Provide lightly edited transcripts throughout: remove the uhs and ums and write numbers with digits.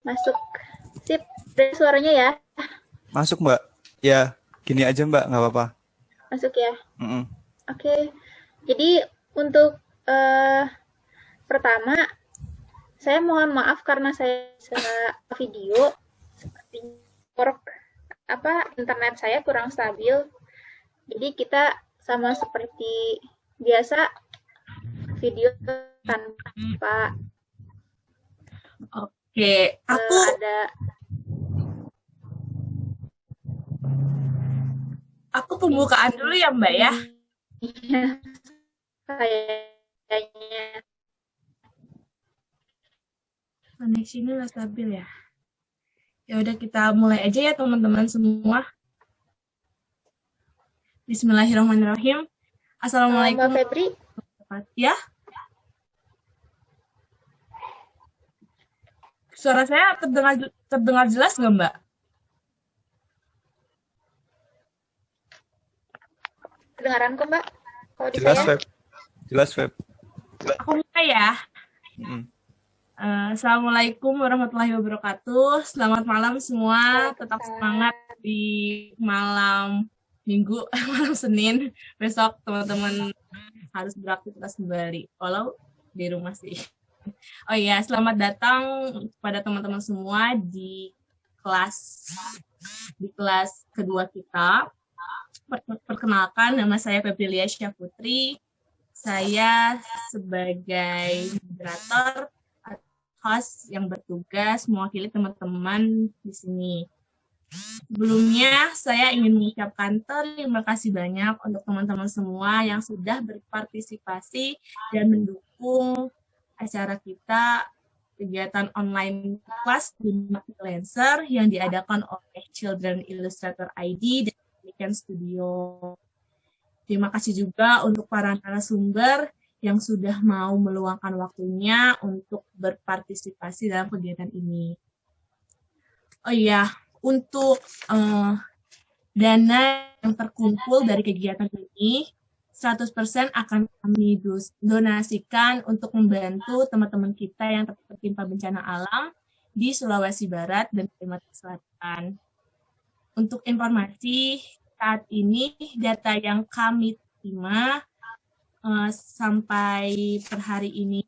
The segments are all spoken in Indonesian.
Masuk. Sip. Dari suaranya ya. Masuk, Mbak. Ya, gini aja, Mbak, nggak apa-apa. Masuk ya. Mm-mm. Oke. Jadi untuk eh, pertama, saya mohon maaf karena saya bisa video. Seperti internet saya kurang stabil. Jadi kita sama seperti biasa video tanpa Oke, aku ada pembukaan dulu ya Mbak ya. kayaknya. Koneksinya nggak stabil ya. Ya udah kita mulai aja ya teman-teman semua. Bismillahirrahmanirrahim. Assalamualaikum. Mbak Febri. Ya. Suara saya terdengar jelas nggak Mbak? Kedengaran kok Mbak? Kalau di Jelas, saya. Feb. Jelas, Feb. Aku mulai ya. Mm. Assalamualaikum warahmatullahi wabarakatuh. Selamat malam semua. Tetap semangat di malam Minggu, malam Senin. Besok teman-teman harus beraktivitas kembali. Walau di rumah sih. Oh iya, selamat datang kepada teman-teman semua di kelas kedua kita. Perkenalkan, nama saya Febrilia Syafutri. Saya sebagai moderator host yang bertugas mewakili teman-teman di sini. Sebelumnya, saya ingin mengucapkan terima kasih banyak untuk teman-teman semua yang sudah berpartisipasi dan mendukung acara kita, kegiatan online kelas Dunia Freelancer yang diadakan oleh Children Illustrator ID dan American Studio. Terima kasih juga untuk para narasumber yang sudah mau meluangkan waktunya untuk berpartisipasi dalam kegiatan ini. Oh iya, untuk dana yang terkumpul dari kegiatan ini, 100% akan kami donasikan untuk membantu teman-teman kita yang tertimpa bencana alam di Sulawesi Barat dan Kalimantan Selatan. Untuk informasi, saat ini data yang kami terima sampai per hari ini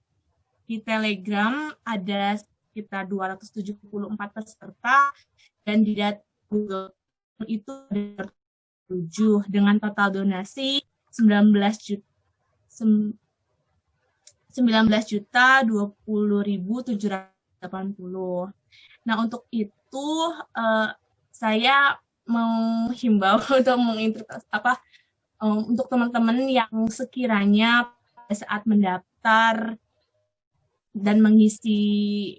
di Telegram ada sekitar 274 peserta dan di data Google itu ada 7 dengan total donasi 19 juta 20.780. Nah, untuk itu saya menghimbau untuk teman-teman yang sekiranya pada saat mendaftar dan mengisi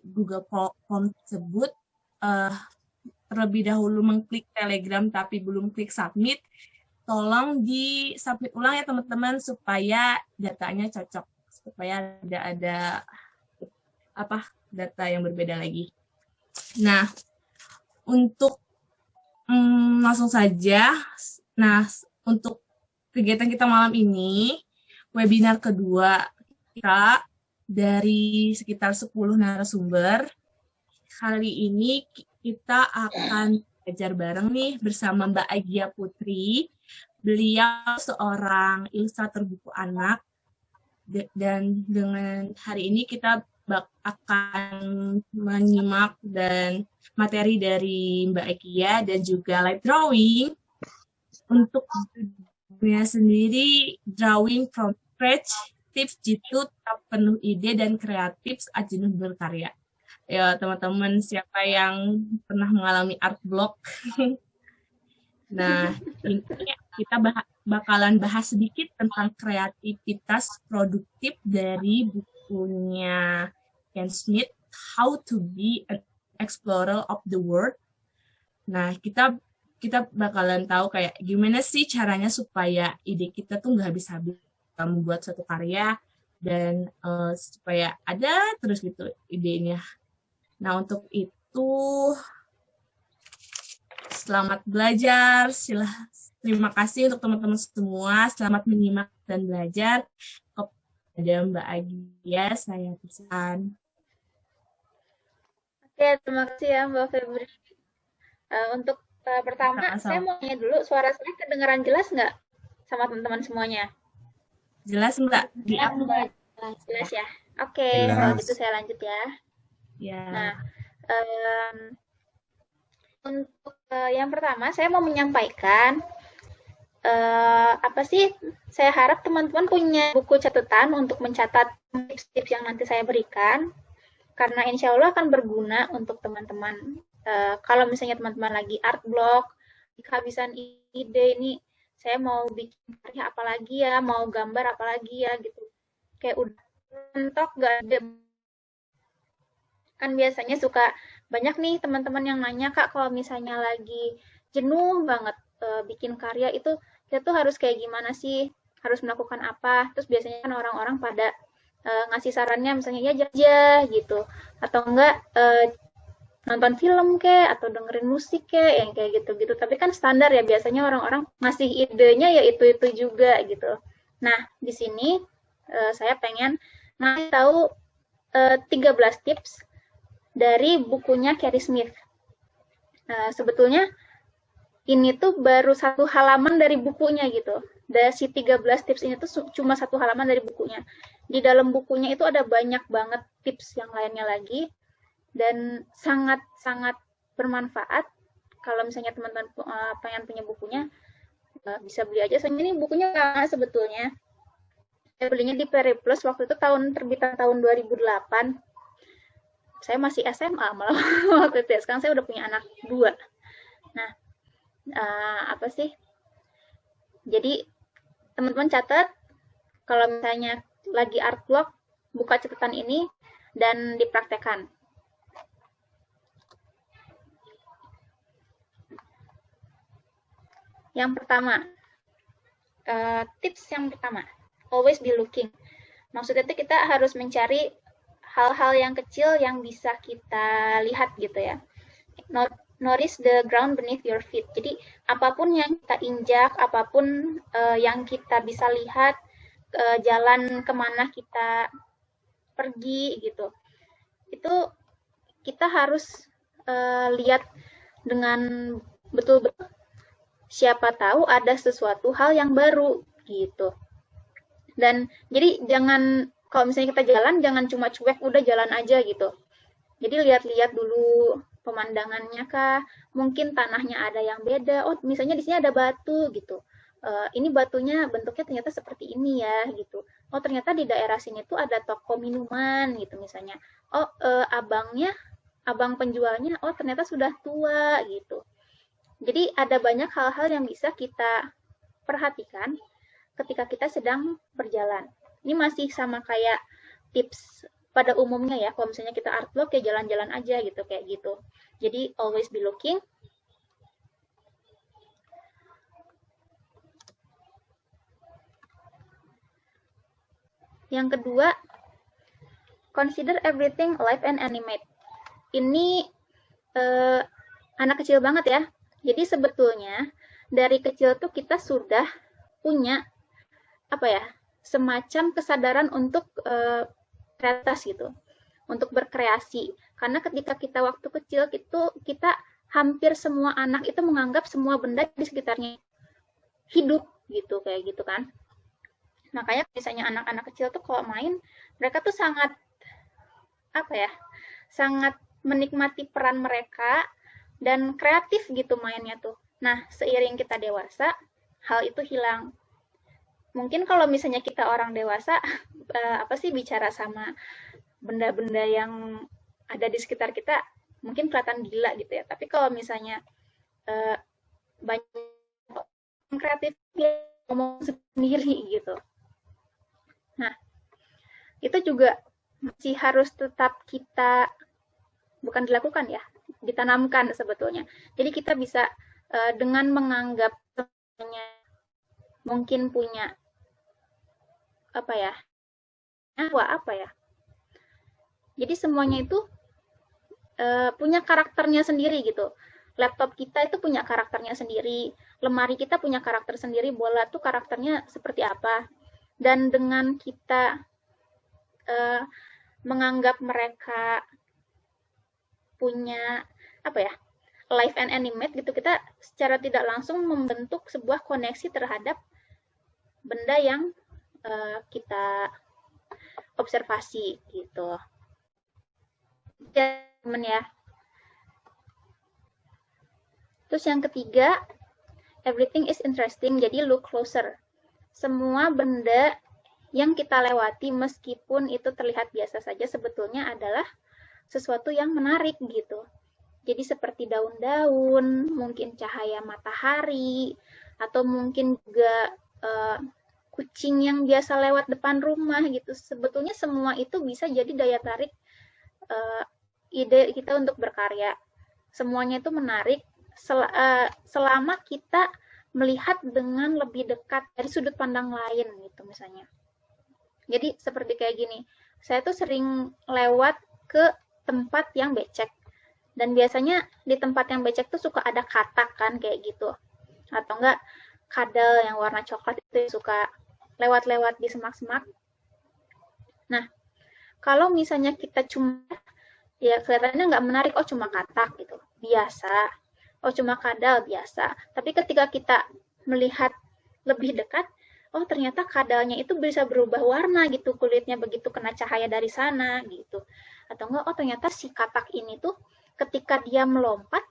Google Form tersebut terlebih dahulu mengklik Telegram tapi belum klik submit, tolong di submit ulang ya teman-teman supaya datanya cocok, supaya tidak ada data yang berbeda lagi. Nah, untuk langsung saja. Nah, untuk kegiatan kita malam ini, webinar kedua kita dari sekitar 10 narasumber. Kali ini kita akan belajar bareng nih bersama Mbak Agia Putri. Beliau seorang ilustrator buku anak. Dan dengan hari ini kita akan menyimak dan materi dari Mbak Agia dan juga live drawing. Untuk dunia sendiri, drawing from scratch, tips jitu, tetap penuh ide dan kreatif saat jenuh berkarya. Ya teman-teman, siapa yang pernah mengalami art block? Nah, ini kita bakalan bahas sedikit tentang kreativitas produktif dari bukunya Ken Smith, How to be an Explorer of the World. Nah, kita bakalan tahu kayak gimana sih caranya supaya ide kita tuh nggak habis-habis membuat suatu karya dan supaya ada terus gitu idenya. Nah, untuk itu selamat belajar. Terima kasih untuk teman-teman semua. Selamat menyimak dan belajar. Kepada Mbak Agia, saya pesan. Oke, Ya, terima kasih ya Mbak Febri. Untuk pertama, saya Sama-sama. mau tanya dulu, suara saya kedengaran jelas nggak sama teman-teman semuanya? Jelas Mbak? Di aku Jelas ya? Oke, kalau gitu Jelas. saya lanjut ya. ya. Nah, em, untuk yang pertama, saya mau menyampaikan apa sih? Saya harap teman-teman punya buku catatan untuk mencatat tips-tips yang nanti saya berikan, karena insya Allah akan berguna untuk teman-teman. Kalau misalnya teman-teman lagi art block, kehabisan ide ini, saya mau bikin karya apa lagi ya, mau gambar apa lagi ya gitu. Kayak udah mentok gak ada. Kan biasanya suka banyak nih teman-teman yang nanya, Kak, kalau misalnya lagi jenuh banget bikin karya itu, kita tuh harus kayak gimana sih? Harus melakukan apa? Terus biasanya kan orang-orang pada ngasih sarannya misalnya ya aja gitu. Atau enggak nonton film kek atau dengerin musik kek yang kayak gitu-gitu. Tapi kan standar ya biasanya orang-orang ngasih idenya ya itu-itu juga gitu. Nah, di sini saya pengen ngasih tahu 13 tips dari bukunya Carrie Smith. Sebetulnya ini tuh baru satu halaman dari bukunya gitu. Dari si 13 tips ini tuh cuma satu halaman dari bukunya. Di dalam bukunya itu ada banyak banget tips yang lainnya lagi dan sangat-sangat bermanfaat. Kalau misalnya teman-teman pengen punya bukunya, bisa beli aja. Soalnya ini bukunya lama sebetulnya. Saya belinya di Periplus waktu itu terbitan tahun 2008. Saya masih SMA malah waktu itu ya. Sekarang saya udah punya anak 2. Nah, apa sih? Jadi teman-teman catat kalau misalnya lagi art block, buka catatan ini dan dipraktekkan. Yang pertama, tips yang pertama, always be looking. Maksudnya itu kita harus mencari hal-hal yang kecil yang bisa kita lihat gitu ya. Notice the ground beneath your feet. Jadi apapun yang kita injak, apapun yang kita bisa lihat, jalan kemana kita pergi gitu, itu kita harus lihat dengan betul-betul. Siapa tahu ada sesuatu hal yang baru gitu. Dan jadi jangan, kalau misalnya kita jalan, jangan cuma cuek udah jalan aja gitu. Jadi lihat-lihat dulu pemandangannya kah, mungkin tanahnya ada yang beda. Oh, misalnya di sini ada batu gitu. Ini batunya bentuknya ternyata seperti ini ya gitu. Oh, ternyata di daerah sini tuh ada toko minuman gitu misalnya. Oh, abang penjualnya, oh ternyata sudah tua gitu. Jadi ada banyak hal-hal yang bisa kita perhatikan ketika kita sedang berjalan. Ini masih sama kayak tips pada umumnya ya, kalau misalnya kita art block ya jalan-jalan aja gitu, kayak gitu. Jadi always be looking. Yang kedua, consider everything alive and animate. Ini anak kecil banget ya. Jadi sebetulnya dari kecil tuh kita sudah punya apa ya, semacam kesadaran untuk kreativitas gitu, untuk berkreasi. Karena ketika kita waktu kecil itu kita hampir semua anak itu menganggap semua benda di sekitarnya hidup gitu, kayak gitu kan. Makanya misalnya anak-anak kecil tuh kalau main, mereka tuh sangat apa ya, sangat menikmati peran mereka dan kreatif gitu mainnya tuh. Nah, seiring kita dewasa, hal itu hilang. Mungkin kalau misalnya kita orang dewasa, apa sih bicara sama benda-benda yang ada di sekitar kita, mungkin kelihatan gila gitu ya. Tapi kalau misalnya banyak kreatif dia ngomong sendiri gitu. Nah, itu juga masih harus tetap kita bukan dilakukan ya, ditanamkan sebetulnya. Jadi kita bisa dengan menganggap mungkin punya apa ya, apa ya. Jadi semuanya itu punya karakternya sendiri gitu. Laptop kita itu punya karakternya sendiri, lemari kita punya karakter sendiri, bola tuh karakternya seperti apa. Dan dengan kita menganggap mereka punya apa ya, live and animate gitu, kita secara tidak langsung membentuk sebuah koneksi terhadap benda yang kita observasi gitu. Ya, teman ya. Terus yang ketiga, everything is interesting, jadi look closer. Semua benda yang kita lewati meskipun itu terlihat biasa saja sebetulnya adalah sesuatu yang menarik gitu. Jadi seperti daun-daun, mungkin cahaya matahari, atau mungkin juga kucing yang biasa lewat depan rumah gitu. Sebetulnya semua itu bisa jadi daya tarik ide kita untuk berkarya. Semuanya itu menarik selama kita melihat dengan lebih dekat dari sudut pandang lain gitu misalnya. Jadi seperti kayak gini, saya tuh sering lewat ke tempat yang becek. Dan biasanya di tempat yang becek tuh suka ada katak kan kayak gitu. Atau enggak kadal yang warna coklat itu suka lewat-lewat di semak-semak. Nah, kalau misalnya kita cuma, ya kelihatannya nggak menarik, oh cuma katak gitu, biasa. Oh cuma kadal, biasa. Tapi ketika kita melihat lebih dekat, oh ternyata kadalnya itu bisa berubah warna gitu, kulitnya begitu kena cahaya dari sana gitu. Atau enggak, oh ternyata si katak ini tuh ketika dia melompat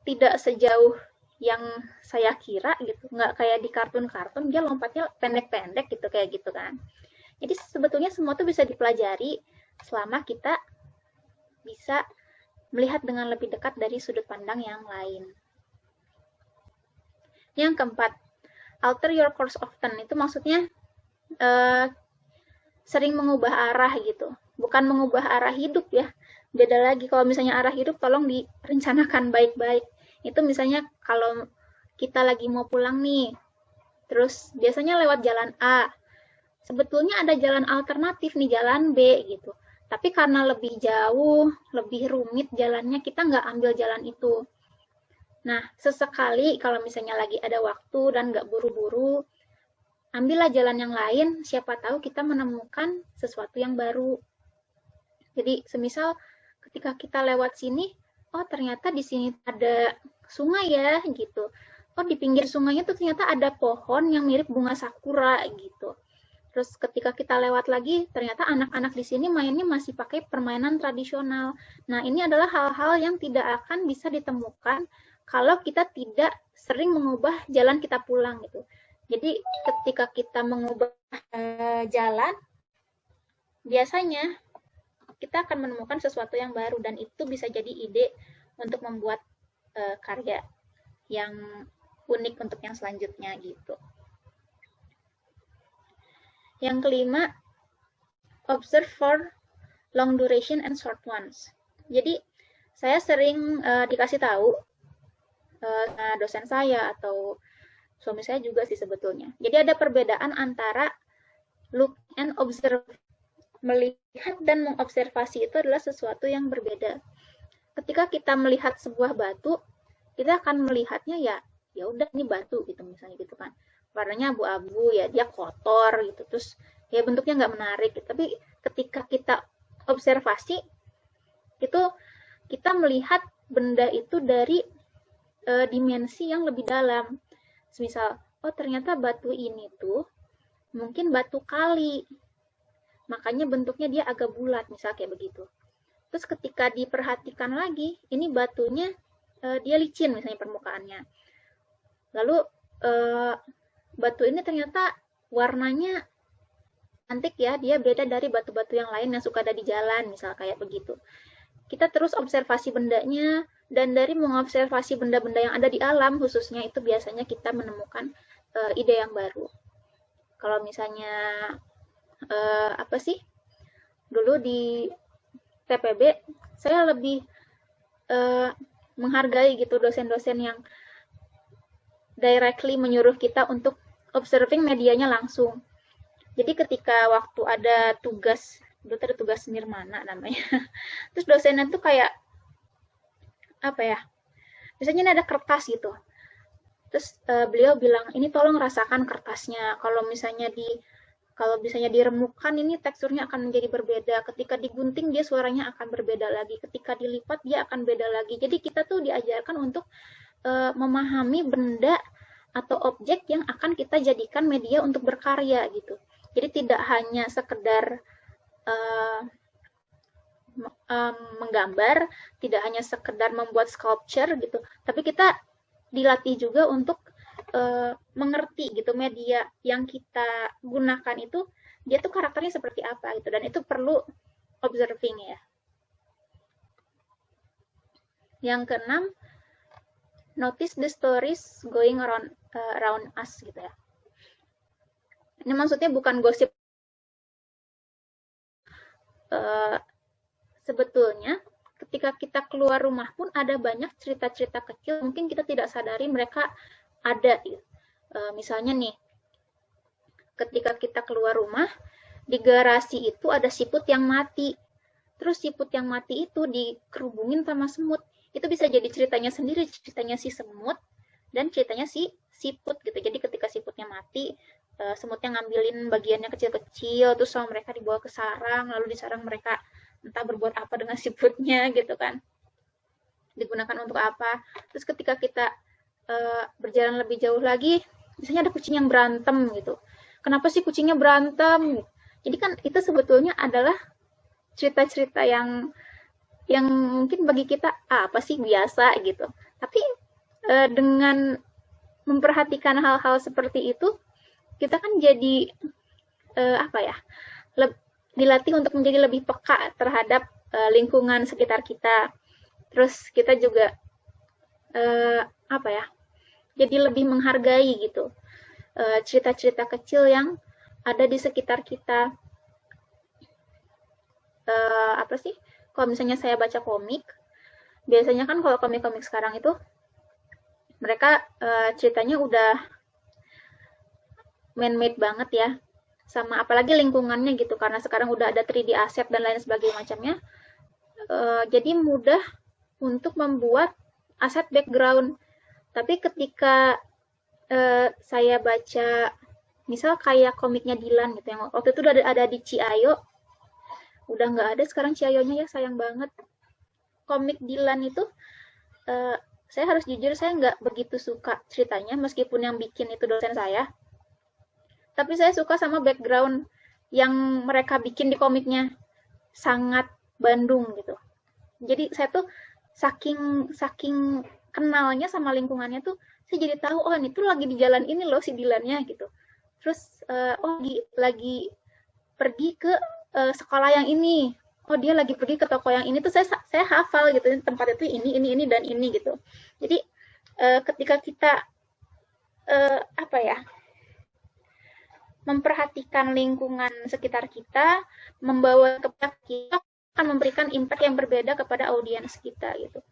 tidak sejauh yang saya kira gitu, nggak kayak di kartun-kartun, dia lompatnya pendek-pendek gitu, kayak gitu kan. Jadi sebetulnya semua tuh bisa dipelajari selama kita bisa melihat dengan lebih dekat dari sudut pandang yang lain. Yang keempat, alter your course often, itu maksudnya sering mengubah arah gitu, bukan mengubah arah hidup ya. Beda lagi, kalau misalnya arah hidup tolong direncanakan baik-baik. Itu misalnya kalau kita lagi mau pulang nih, terus biasanya lewat jalan A, sebetulnya ada jalan alternatif nih, jalan B gitu. Tapi karena lebih jauh, lebih rumit jalannya, kita nggak ambil jalan itu. Nah, sesekali kalau misalnya lagi ada waktu dan nggak buru-buru, ambillah jalan yang lain, siapa tahu kita menemukan sesuatu yang baru. Jadi, semisal ketika kita lewat sini, oh ternyata di sini ada sungai ya, gitu. Oh di pinggir sungainya tuh ternyata ada pohon yang mirip bunga sakura, gitu. Terus ketika kita lewat lagi, ternyata anak-anak di sini mainnya masih pakai permainan tradisional. Nah, ini adalah hal-hal yang tidak akan bisa ditemukan kalau kita tidak sering mengubah jalan kita pulang gitu. Jadi ketika kita mengubah jalan, biasanya kita akan menemukan sesuatu yang baru dan itu bisa jadi ide untuk membuat karya yang unik untuk yang selanjutnya gitu. Yang kelima, observe for long duration and short ones. Jadi saya sering dikasih tahu dosen saya atau suami saya juga sih sebetulnya. Jadi ada perbedaan antara look and observe. Melihat dan mengobservasi itu adalah sesuatu yang berbeda. Ketika kita melihat sebuah batu, kita akan melihatnya ya udah ini batu gitu misalnya gitu kan. Warnanya abu-abu ya, dia kotor gitu. Terus ya bentuknya nggak menarik gitu. Tapi ketika kita observasi, itu kita melihat benda itu dari dimensi yang lebih dalam. Misal, oh ternyata batu ini tuh mungkin batu kali. Makanya bentuknya dia agak bulat, misal kayak begitu. Terus ketika diperhatikan lagi, ini batunya dia licin misalnya permukaannya. Lalu batu ini ternyata warnanya cantik ya, dia beda dari batu-batu yang lain yang suka ada di jalan, misal kayak begitu. Kita terus observasi bendanya, dan dari mengobservasi benda-benda yang ada di alam khususnya, itu biasanya kita menemukan ide yang baru. Kalau misalnya apa sih, dulu di TPB saya lebih menghargai gitu dosen-dosen yang directly menyuruh kita untuk observing medianya langsung. Jadi ketika waktu ada tugas, dulu ada tugas nirmana namanya, terus dosennya tuh kayak apa ya, misalnya ini ada kertas gitu, terus beliau bilang ini tolong rasakan kertasnya, kalau misalnya di Kalau misalnya diremukkan ini teksturnya akan menjadi berbeda. Ketika digunting dia suaranya akan berbeda lagi. Ketika dilipat dia akan beda lagi. Jadi kita tuh diajarkan untuk memahami benda atau objek yang akan kita jadikan media untuk berkarya gitu. Jadi tidak hanya sekedar menggambar, tidak hanya sekedar membuat sculpture gitu, tapi kita dilatih juga untuk mengerti gitu media yang kita gunakan itu dia tuh karakternya seperti apa gitu, dan itu perlu observing ya. Yang keenam, notice the stories going around us gitu ya. Ini maksudnya bukan gosip. Sebetulnya ketika kita keluar rumah pun ada banyak cerita-cerita kecil mungkin kita tidak sadari mereka ada. Misalnya nih, ketika kita keluar rumah, di garasi itu ada siput yang mati. Terus siput yang mati itu dikerubungin sama semut. Itu bisa jadi ceritanya sendiri, ceritanya si semut dan ceritanya si siput gitu. Jadi ketika siputnya mati, semutnya ngambilin bagiannya kecil-kecil, terus sama mereka dibawa ke sarang, lalu di sarang mereka entah berbuat apa dengan siputnya gitu kan. Digunakan untuk apa. Terus ketika kita berjalan lebih jauh lagi, misalnya ada kucing yang berantem gitu. Kenapa sih kucingnya berantem? Jadi kan itu sebetulnya adalah cerita-cerita yang mungkin bagi kita apa sih biasa gitu. Tapi dengan memperhatikan hal-hal seperti itu, kita kan jadi dilatih untuk menjadi lebih peka terhadap lingkungan sekitar kita. Terus kita juga jadi lebih menghargai gitu cerita-cerita kecil yang ada di sekitar kita. Kalau misalnya saya baca komik, biasanya kan kalau komik-komik sekarang itu mereka ceritanya udah man-made banget ya, sama apalagi lingkungannya gitu, karena sekarang udah ada 3D asset dan lain sebagainya macamnya. Jadi mudah untuk membuat aset background. Tapi ketika saya baca misal kayak komiknya Dilan gitu, yang waktu itu udah ada di Ciayo, udah nggak ada sekarang Ciayonya ya, sayang banget. Komik Dilan itu saya harus jujur saya nggak begitu suka ceritanya, meskipun yang bikin itu dosen saya. Tapi saya suka sama background yang mereka bikin di komiknya, sangat Bandung gitu. Jadi saya tuh saking kenalnya sama lingkungannya tuh, saya jadi tahu oh ini tuh lagi di jalan ini loh si Dilannya gitu. Terus lagi pergi ke sekolah yang ini. Oh dia lagi pergi ke toko yang ini tuh saya hafal gitu, tempat itu ini dan ini gitu. Jadi ketika kita memperhatikan lingkungan sekitar kita, membawa kepada kita akan memberikan impact yang berbeda kepada audiens kita gitu.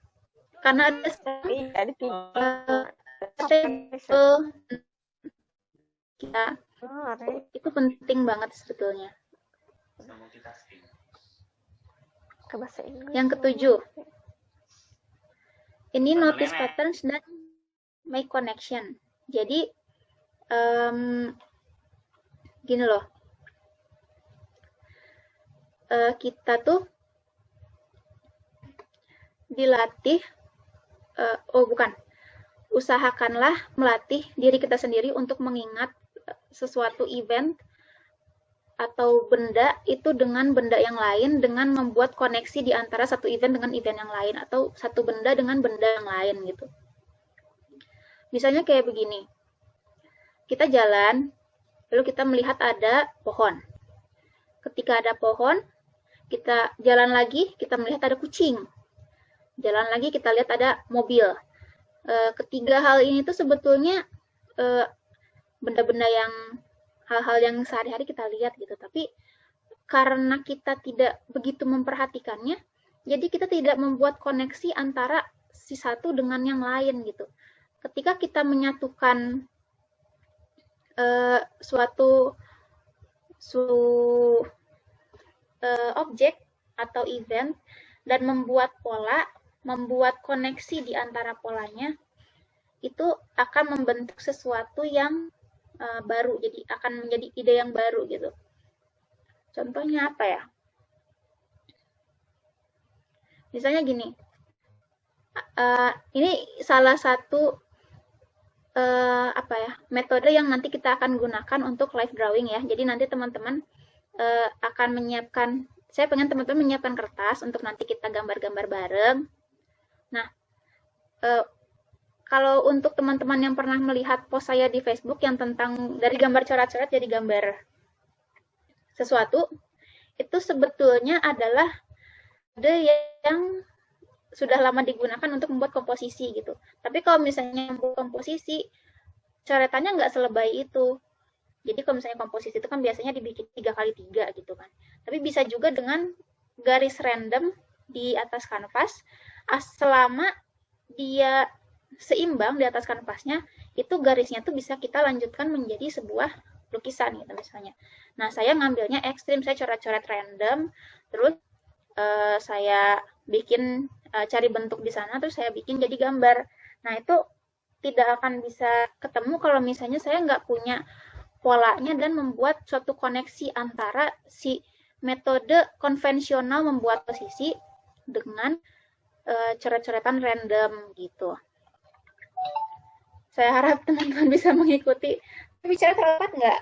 Karena ada kita itu penting banget sebetulnya. Yang ketujuh, ini notice patterns dan make connection. Jadi gini loh, kita tuh dilatih, usahakanlah melatih diri kita sendiri untuk mengingat sesuatu event atau benda itu dengan benda yang lain, dengan membuat koneksi di antara satu event dengan event yang lain, atau satu benda dengan benda yang lain gitu. Misalnya kayak begini, kita jalan, lalu kita melihat ada pohon. Ketika ada pohon, kita jalan lagi, kita melihat ada kucing. Jalan lagi, kita lihat ada mobil. Ketiga hal ini tuh sebetulnya benda-benda yang hal-hal yang sehari-hari kita lihat gitu. Tapi karena kita tidak begitu memperhatikannya, jadi kita tidak membuat koneksi antara si satu dengan yang lain gitu. Ketika kita menyatukan suatu objek atau event dan membuat pola, membuat koneksi di antara polanya, itu akan membentuk sesuatu yang baru, jadi akan menjadi ide yang baru gitu. Contohnya apa ya? Misalnya gini, ini salah satu apa ya, metode yang nanti kita akan gunakan untuk live drawing ya. Jadi nanti teman-teman akan menyiapkan, saya pengen teman-teman menyiapkan kertas untuk nanti kita gambar-gambar bareng. Nah, kalau untuk teman-teman yang pernah melihat post saya di Facebook yang tentang dari gambar coret-coret jadi gambar sesuatu, itu sebetulnya adalah metode yang sudah lama digunakan untuk membuat komposisi gitu. Tapi kalau misalnya membuat komposisi, coretannya nggak selebay itu. Jadi kalau misalnya komposisi itu kan biasanya dibikin 3x3 gitu kan. Tapi bisa juga dengan garis random di atas kanvas, selama dia seimbang di atas kanvasnya, itu garisnya tuh bisa kita lanjutkan menjadi sebuah lukisan gitu misalnya. Nah, saya ngambilnya ekstrim, saya coret-coret random, terus saya bikin cari bentuk di sana, terus saya bikin jadi gambar. Nah, itu tidak akan bisa ketemu kalau misalnya saya nggak punya polanya dan membuat suatu koneksi antara si metode konvensional membuat posisi dengan coret-coretan random gitu. Saya harap teman-teman bisa mengikuti. Bicara terlambat nggak?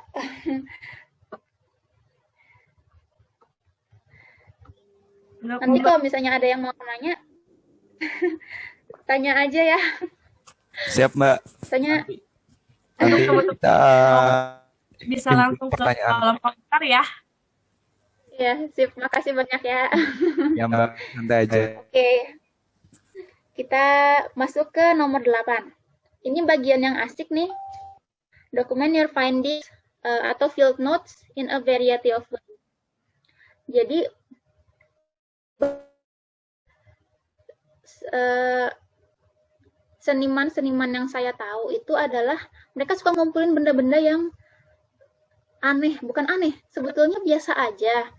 Nanti kalau misalnya ada yang mau nanya, tanya aja ya. Siap, Mbak. Tanya. Nanti kita bisa langsung ke kolom komentar ya. Ya, sip. Makasih banyak ya. Ya, Mbak. Santai aja. Oke. Kita masuk ke nomor 8. Ini bagian yang asik nih. Document your findings atau field notes in a variety of ways. Jadi, seniman-seniman yang saya tahu itu adalah mereka suka ngumpulin benda-benda yang aneh, bukan aneh, sebetulnya biasa aja.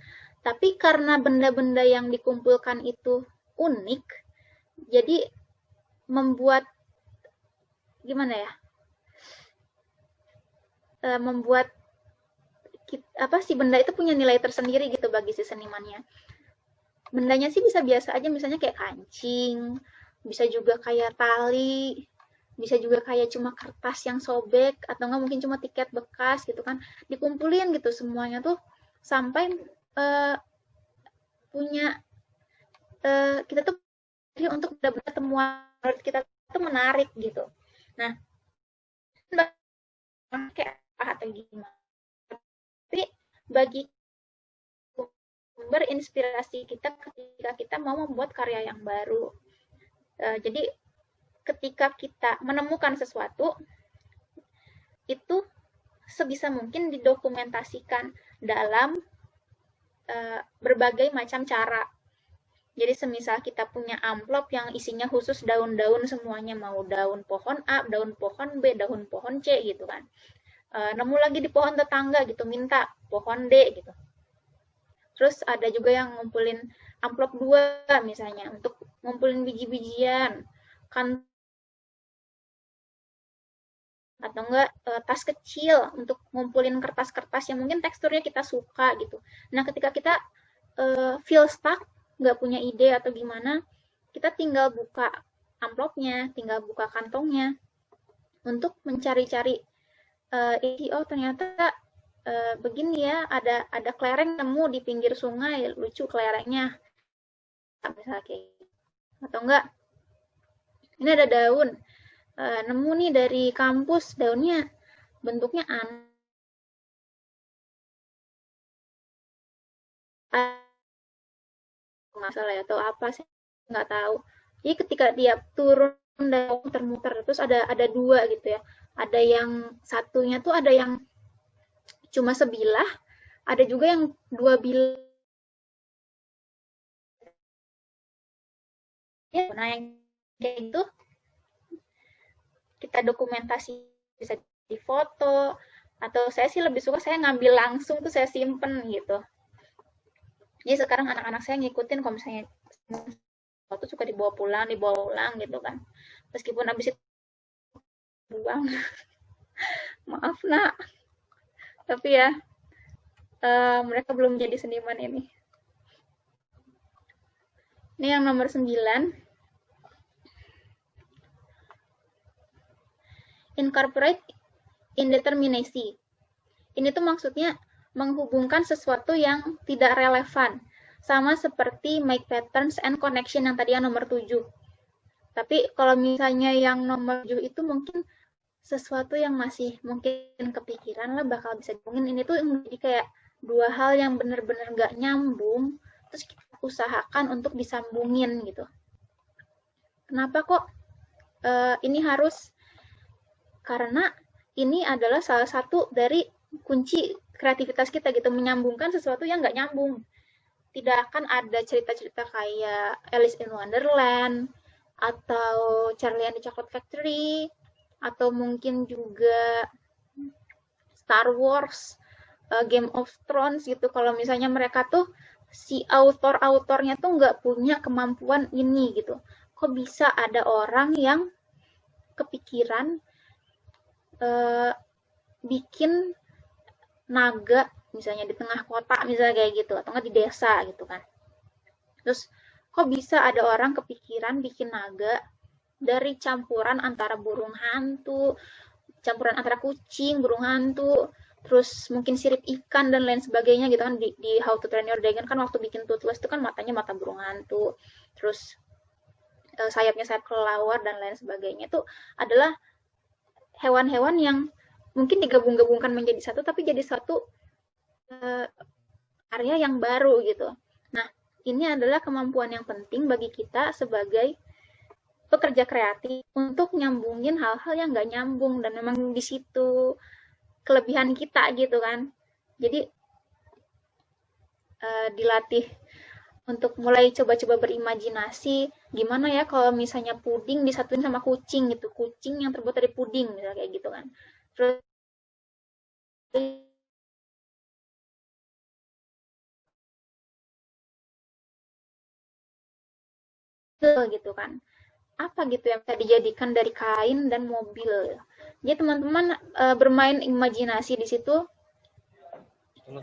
Tapi karena benda-benda yang dikumpulkan itu unik, jadi membuat gimana ya? Membuat si benda itu punya nilai tersendiri gitu bagi si senimannya. Bendanya sih bisa biasa aja, misalnya kayak kancing, bisa juga kayak tali, bisa juga kayak cuma kertas yang sobek, atau enggak mungkin cuma tiket bekas gitu kan, dikumpulin gitu semuanya tuh sampai punya kita tuh untuk benar-benar temuan menurut kita tuh menarik gitu. Nah, kayak apa atau gimana? Tapi bagi berinspirasi kita ketika kita mau membuat karya yang baru. Jadi ketika kita menemukan sesuatu, itu sebisa mungkin didokumentasikan dalam berbagai macam cara. Jadi semisal kita punya amplop yang isinya khusus daun-daun semuanya, mau daun pohon A, daun pohon B, daun pohon C gitu kan. Nemu lagi di pohon tetangga gitu, minta pohon D gitu. Terus ada juga yang ngumpulin amplop 2 misalnya untuk ngumpulin biji-bijian, kan, atau enggak tas kecil untuk ngumpulin kertas-kertas yang mungkin teksturnya kita suka gitu. Nah, ketika kita feel stuck, nggak punya ide atau gimana, kita tinggal buka amplopnya, tinggal buka kantongnya untuk mencari-cari oh ternyata begini ya, ada kelereng nemu di pinggir sungai, lucu kelerengnya, misalnya kayak gitu. Atau enggak, ini ada daun, nemu nih dari kampus, daunnya bentuknya aneh, nggak salah ya, atau apa sih, nggak tahu. Jadi ketika dia turun dan muter-muter, terus ada 2 gitu ya, ada yang satunya tuh ada yang cuma sebilah, ada juga yang 2 bilah. Nah, yang kayak gitu kita dokumentasi, bisa difoto, atau saya sih lebih suka saya ngambil langsung tuh saya simpen gitu. Jadi sekarang anak-anak saya ngikutin kalau misalnya foto suka dibawa pulang gitu kan. Meskipun habis itu buang. Maaf nak, tapi ya mereka belum jadi seniman ini. Ini yang nomor 9. Incorporate indeterminacy. Ini tuh maksudnya menghubungkan sesuatu yang tidak relevan. Sama seperti make patterns and connection yang tadi yang nomor 7. Tapi kalau misalnya yang nomor 7 itu mungkin sesuatu yang masih mungkin kepikiran lah bakal bisa dihubungin. Ini tuh jadi kayak dua hal yang benar-benar nggak nyambung, terus kita usahakan untuk disambungin gitu. Kenapa kok ini harus? Karena ini adalah salah satu dari kunci kreativitas kita gitu, menyambungkan sesuatu yang nggak nyambung. Tidak akan ada cerita-cerita kayak Alice in Wonderland, atau Charlie and the Chocolate Factory, atau mungkin juga Star Wars, Game of Thrones gitu. Kalau misalnya mereka tuh, si autornya tuh nggak punya kemampuan ini gitu. Kok bisa ada orang yang kepikiran bikin naga misalnya di tengah kota misalnya kayak gitu, atau nggak di desa gitu kan. Terus kok bisa ada orang kepikiran bikin naga dari campuran antara burung hantu, campuran antara kucing, burung hantu, terus mungkin sirip ikan dan lain sebagainya gitu kan. Di How to Train Your Dragon kan waktu bikin Toothless itu kan matanya mata burung hantu, terus sayapnya sayap kelelawar dan lain sebagainya. Itu adalah hewan-hewan yang mungkin digabung-gabungkan menjadi satu, tapi jadi satu karya yang baru gitu. Nah, ini adalah kemampuan yang penting bagi kita sebagai pekerja kreatif untuk nyambungin hal-hal yang nggak nyambung, dan memang di situ kelebihan kita gitu kan. Jadi dilatih untuk mulai coba-coba berimajinasi, gimana ya kalau misalnya puding disatuin sama kucing gitu, kucing yang terbuat dari puding misalnya kayak gitu kan. Terus gitu kan, apa gitu yang bisa dijadikan dari kain dan mobil. Jadi teman-teman bermain imajinasi di situ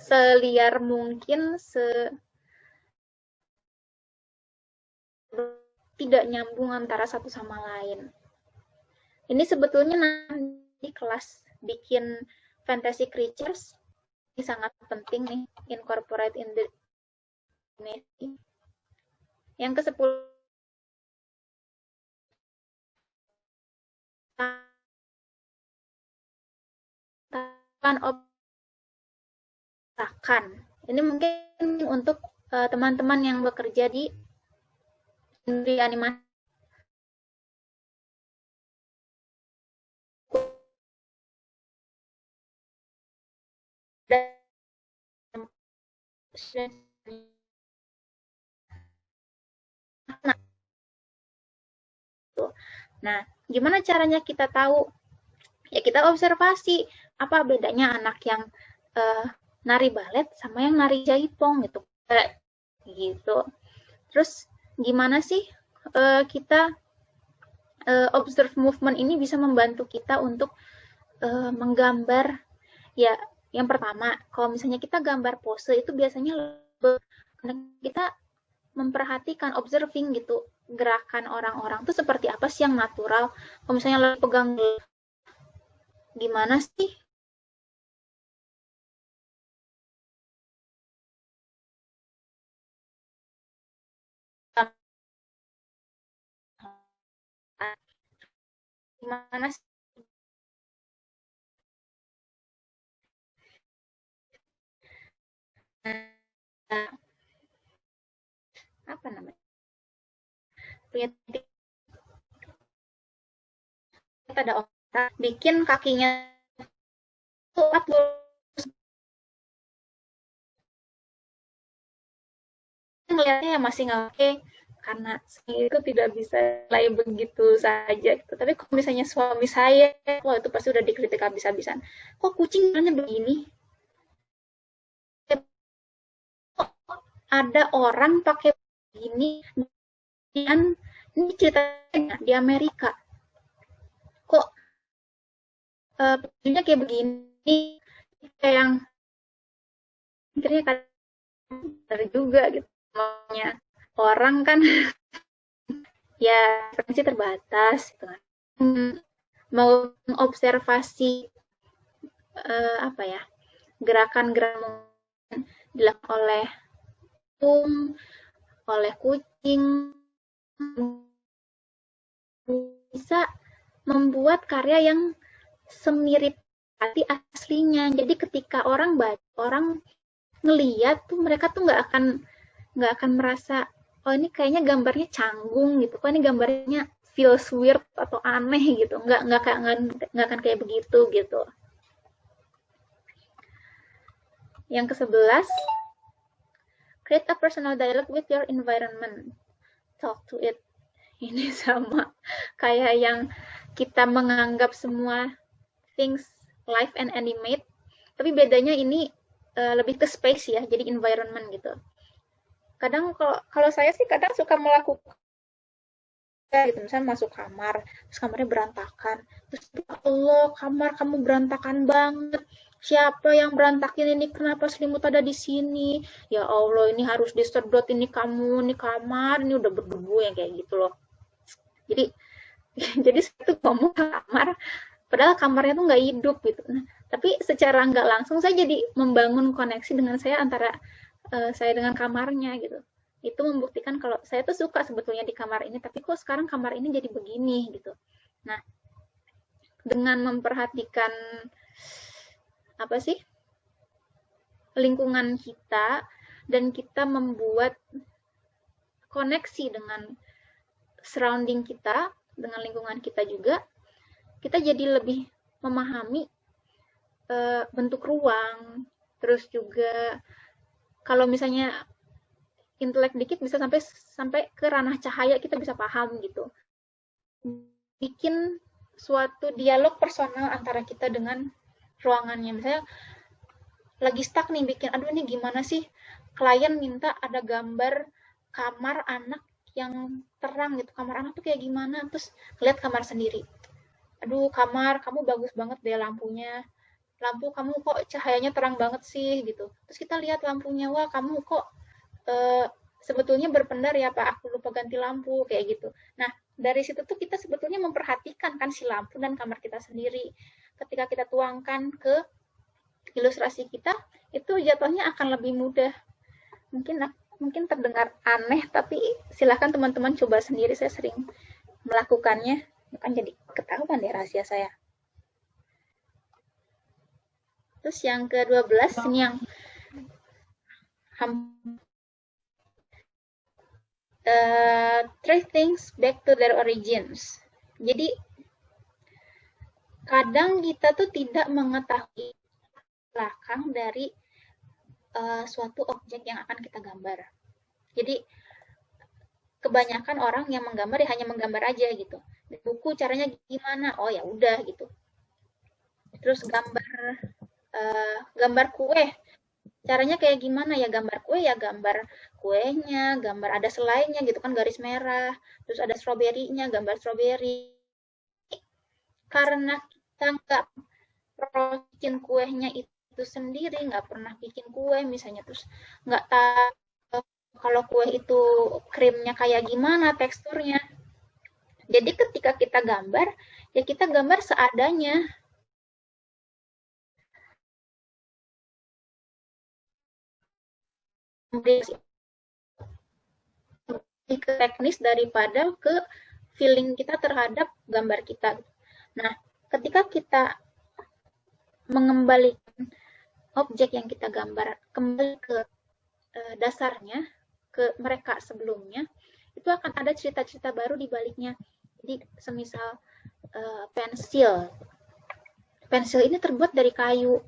seliar mungkin, tidak nyambung antara satu sama lain. Ini sebetulnya nanti kelas bikin fantasy creatures ini sangat penting nih, incorporate in the yang ke-10 obstakan. Ini mungkin untuk teman-teman yang bekerja di industri animasi. Nah, gimana caranya kita tahu? Ya kita observasi apa bedanya anak yang nari balet sama yang nari jaipong gitu. Gitu. Terus gimana sih kita observe movement ini bisa membantu kita untuk menggambar. Ya, yang pertama, kalau misalnya kita gambar pose itu biasanya karena kita memperhatikan, observing gitu, gerakan orang-orang tuh seperti apa sih yang natural. Kalau misalnya lagi pegang, gimana sih gimana sih apa namanya, punya kita ada orang bikin kakinya kuat ngelihatnya ya masih nggak oke, karena itu tidak bisa lain begitu saja gitu. Tapi kalau misalnya suami saya, wah itu pasti udah dikritik habis-habisan. Kok kucingnya begini? Kok ada orang pakai begini? Dan ini ceritanya di Amerika. Kok Petunjuknya kayak begini, kayak yang akhirnya kadang juga gitu. Maunya orang kan ya referensi terbatas gitu kan. Mau observasi apa ya, gerakan-gerakan dilakukan oleh oleh kucing, bisa membuat karya yang semirip hati aslinya. Jadi ketika orang baca, orang ngeliat tuh mereka tuh nggak akan merasa oh ini kayaknya gambarnya canggung gitu, kok ini gambarnya feels weird atau aneh gitu, nggak akan kayak begitu gitu. Yang ke-11, create a personal dialogue with your environment, talk to it. Ini sama kayak yang kita menganggap semua things live and animate, tapi bedanya ini lebih ke space ya, jadi environment gitu. Kadang kalau saya sih kadang suka melakukan gitu, misalnya masuk kamar, terus kamarnya berantakan, terus Allah kamar kamu berantakan banget, siapa yang berantakin ini, kenapa selimut ada di sini, ya Allah ini harus disedot ini kamu, ini kamar, ini udah berdebu yang kayak gitu loh. Jadi jadi itu ngomong ke kamar, padahal kamarnya tuh nggak hidup gitu. Nah, tapi secara nggak langsung saya jadi membangun koneksi dengan saya antara saya dengan kamarnya gitu. Itu membuktikan kalau saya tuh suka sebetulnya di kamar ini, tapi kok sekarang kamar ini jadi begini gitu. Nah, dengan memperhatikan apa sih lingkungan kita dan kita membuat koneksi dengan surrounding kita, dengan lingkungan kita juga, kita jadi lebih memahami bentuk ruang, terus juga kalau misalnya intelek dikit bisa sampai ke ranah cahaya, kita bisa paham gitu. Bikin suatu dialog personal antara kita dengan ruangannya. Misalnya lagi stuck nih bikin, aduh ini gimana sih? Klien minta ada gambar kamar anak yang terang gitu. Kamar anak tuh kayak gimana? Terus lihat kamar sendiri. Aduh kamar, kamu bagus banget deh lampunya. Lampu kamu kok cahayanya terang banget sih gitu. Terus kita lihat lampunya, wah kamu kok sebetulnya berpendar ya Pak, aku lupa ganti lampu kayak gitu. Nah dari situ tuh kita sebetulnya memperhatikan kan si lampu dan kamar kita sendiri. Ketika kita tuangkan ke ilustrasi kita, itu jatuhnya akan lebih mudah. Mungkin terdengar aneh, tapi silakan teman-teman coba sendiri. Saya sering melakukannya, bukan jadi ketahuan deh rahasia saya. Terus yang ke-12 ini yang trace things back to their origins. Jadi kadang kita tuh tidak mengetahui belakang dari suatu objek yang akan kita gambar. Jadi kebanyakan orang yang menggambar ya hanya menggambar aja gitu. Di buku caranya gimana? Oh ya udah gitu. Terus gambar kue. Caranya kayak gimana ya gambar kue ya gambar kuenya, gambar ada selainya gitu kan garis merah, terus ada stroberinya, gambar stroberi. Karena kita nggak bikin kuenya itu sendiri, nggak pernah bikin kue misalnya, terus nggak tahu kalau kue itu krimnya kayak gimana teksturnya. Jadi ketika kita gambar, ya kita gambar seadanya. Ke teknis daripada ke feeling kita terhadap gambar kita. Nah, ketika kita mengembalikan objek yang kita gambar kembali ke dasarnya, ke mereka sebelumnya, itu akan ada cerita-cerita baru di baliknya. Jadi, semisal pensil. Pensil ini terbuat dari kayu.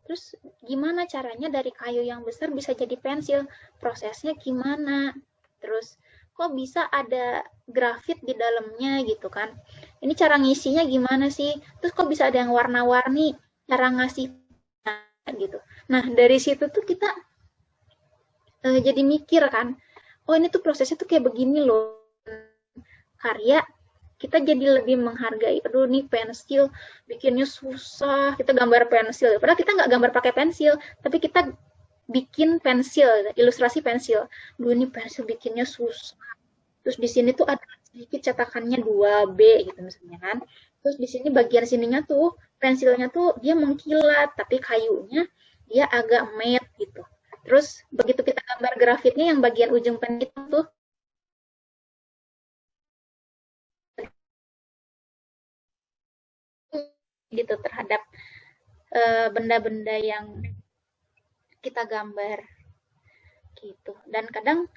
Terus gimana caranya dari kayu yang besar bisa jadi pensil? Prosesnya gimana? Terus kok bisa ada grafit di dalamnya gitu kan? Ini cara ngisinya gimana sih? Terus kok bisa ada yang warna-warni? Cara ngasih gitu. Nah dari situ tuh kita jadi mikir kan, oh ini tuh prosesnya tuh kayak begini loh. Karya kita jadi lebih menghargai. Aduh nih pensil bikinnya susah, kita gambar pensil. Padahal kita nggak gambar pakai pensil, tapi kita bikin pensil, ilustrasi pensil. Duh ini pensil bikinnya susah. Terus di sini tuh ada sedikit cetakannya 2B gitu misalnya kan. Terus di sini bagian sininya tuh pensilnya tuh dia mengkilat, tapi kayunya dia agak matte gitu. Terus begitu kita gambar grafitnya yang bagian ujung pen itu tuh gitu terhadap benda-benda yang kita gambar gitu. Dan kadang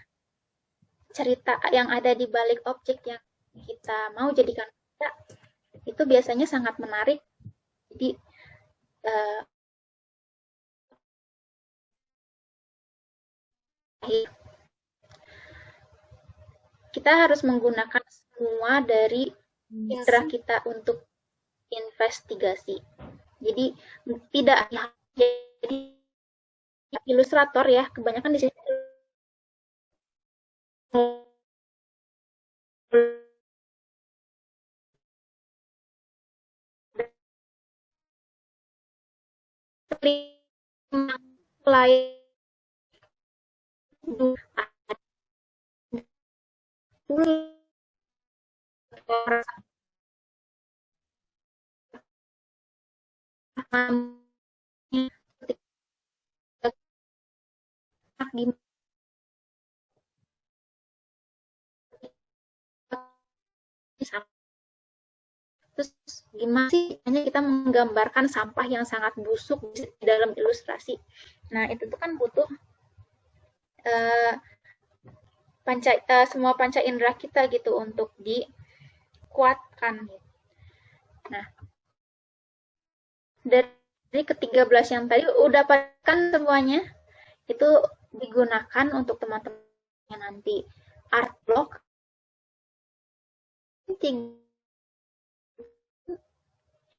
cerita yang ada di balik objek yang kita mau jadikan karya itu biasanya sangat menarik. Jadi uh, kita harus menggunakan semua dari indera kita untuk investigasi. Jadi tidak jadi ilustrator ya, kebanyakan di sini lain terus gimana sih hanya kita menggambarkan sampah yang sangat busuk di dalam ilustrasi. Nah itu tuh kan butuh semua panca indera kita gitu untuk dikuatkan. Nah dari ke-13 yang tadi udah kan semuanya itu digunakan untuk teman-teman yang nanti art block.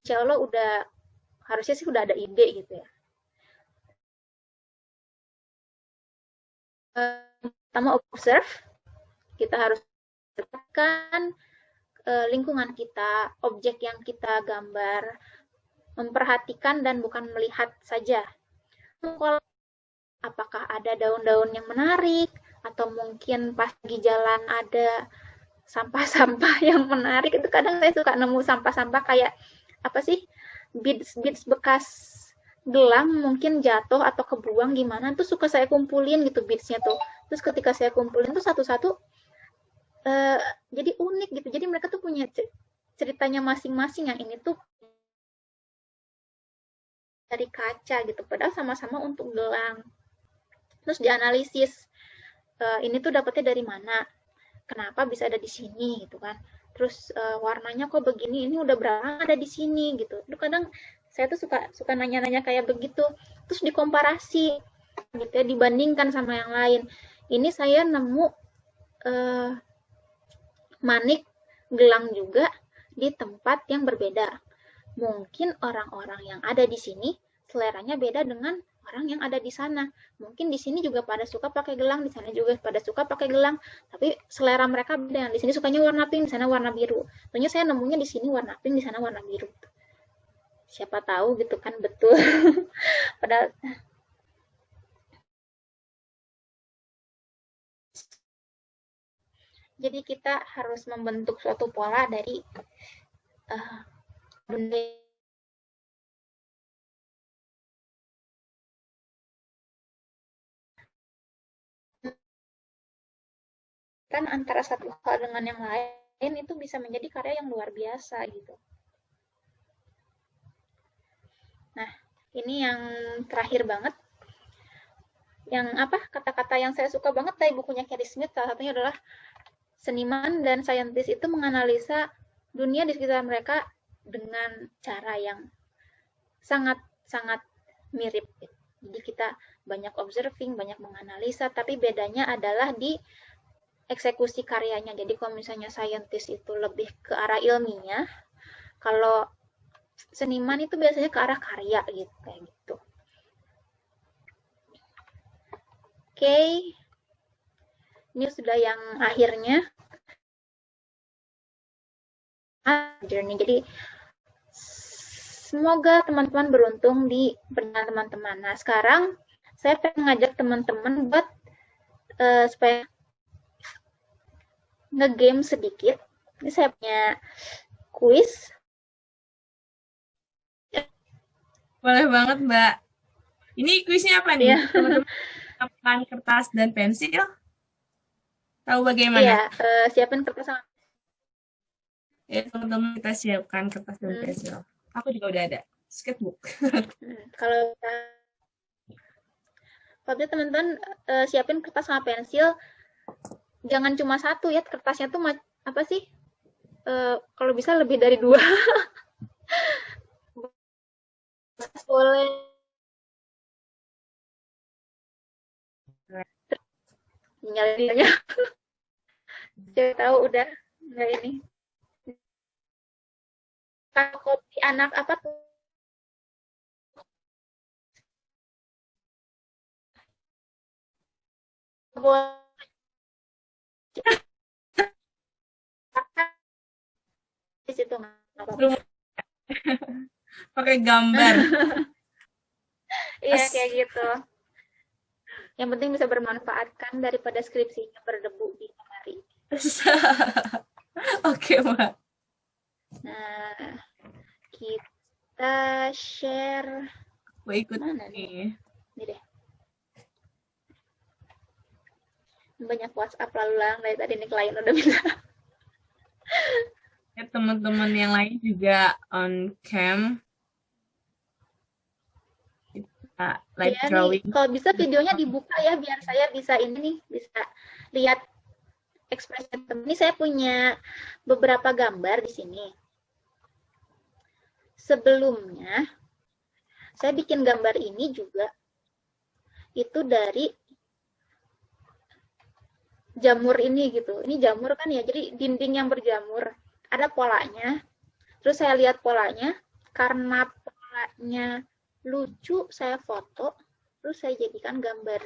Insya Allah harusnya sih udah ada ide gitu ya. Pertama observe, kita harus perhatikan lingkungan kita, objek yang kita gambar, memperhatikan dan bukan melihat saja. Apakah ada daun-daun yang menarik, atau mungkin pas di jalan ada sampah-sampah yang menarik. Itu kadang saya suka nemu sampah-sampah kayak apa sih, beads bekas gelang mungkin jatuh atau kebuang gimana, tuh suka saya kumpulin gitu beadsnya tuh. Terus ketika saya kumpulin tuh satu-satu jadi unik gitu. Jadi mereka tuh punya ceritanya masing-masing. Yang ini tuh dari kaca gitu, padahal sama-sama untuk gelang. Terus dianalisis, ini tuh dapetnya dari mana, kenapa bisa ada di sini gitu kan. Terus warnanya kok begini, ini udah berapa ada di sini gitu. Itu kadang saya tuh suka nanya-nanya kayak begitu. Terus dikomparasi gitu ya, dibandingkan sama yang lain. Ini saya nemu manik gelang juga di tempat yang berbeda. Mungkin orang-orang yang ada di sini seleranya beda dengan orang yang ada di sana. Mungkin di sini juga pada suka pakai gelang, di sana juga pada suka pakai gelang, tapi selera mereka beda. Yang di sini sukanya warna pink, di sana warna biru. Tentunya saya nemunya di sini warna pink, di sana warna biru. Siapa tahu gitu kan betul. Padahal jadi kita harus membentuk suatu pola dari benda kan antara satu hal dengan yang lain itu bisa menjadi karya yang luar biasa gitu. Nah, ini yang terakhir banget. Yang apa? Kata-kata yang saya suka banget dari bukunya Carrie Smith, salah satunya adalah seniman dan saintis itu menganalisa dunia di sekitar mereka dengan cara yang sangat-sangat mirip. Jadi kita banyak observing, banyak menganalisa, tapi bedanya adalah di eksekusi karyanya. Jadi kalau misalnya saintis itu lebih ke arah ilmiah, kalau seniman itu biasanya ke arah karya gitu, kayak gitu. Oke, ini sudah yang akhirnya. journey. Jadi semoga teman-teman beruntung di perjalanan teman-teman. Nah, sekarang saya pengen ngajak teman-teman buat supaya nge-game sedikit. Ini saya punya kuis. Boleh banget, Mbak. Ini kuisnya apa nih? Iya. Teman-teman siapkan kertas dan pensil? Tahu Iya, bagaimana? siapin kertas sama. Ya, teman-teman kita siapkan kertas dan pensil. Aku juga udah ada sketchbook. Kalau teman-teman siapin kertas sama pensil, jangan cuma satu ya, kertasnya tuh apa sih? Kalau bisa lebih dari 2. Boleh. Nyalainnya. Saya tahu udah nggak ini. Kalau kopi anak apa tuh? Di situ nggak apa-apa. Pakai gambar. Iya kayak gitu. Yang penting bisa bermanfaat kan daripada skripsinya berdebu di lemari. Oke, Mbak. Nah, kita share. Aku ikut Mana nih. Ini deh. Banyak WhatsApp lalu lalang dari tadi nih klien udah minta. Ya, teman-teman yang lain juga on cam. Kita live Ya, drawing. nih, kalau bisa videonya dibuka ya biar saya bisa ini nih, bisa lihat ekspresi teman. Ini saya punya beberapa gambar di sini. Sebelumnya saya bikin gambar ini juga itu dari jamur ini gitu. Ini jamur kan ya, jadi dinding yang berjamur. Ada polanya. Terus saya lihat polanya, karena polanya lucu, saya foto, terus saya jadikan gambar.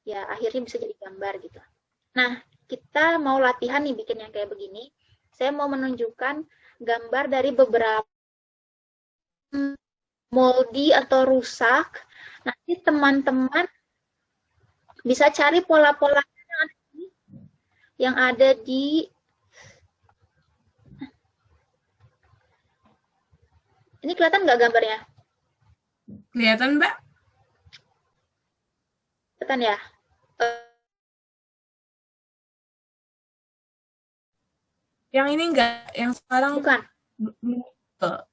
Ya, akhirnya bisa jadi gambar gitu. Nah, kita mau latihan nih bikin yang kayak begini. Saya mau menunjukkan gambar dari beberapa moldy atau rusak. Nanti teman-teman bisa cari pola-pola yang ada di ini kelihatan nggak gambarnya? Kelihatan, Mbak? Kelihatan ya? Yang ini enggak, yang sekarang Bukan.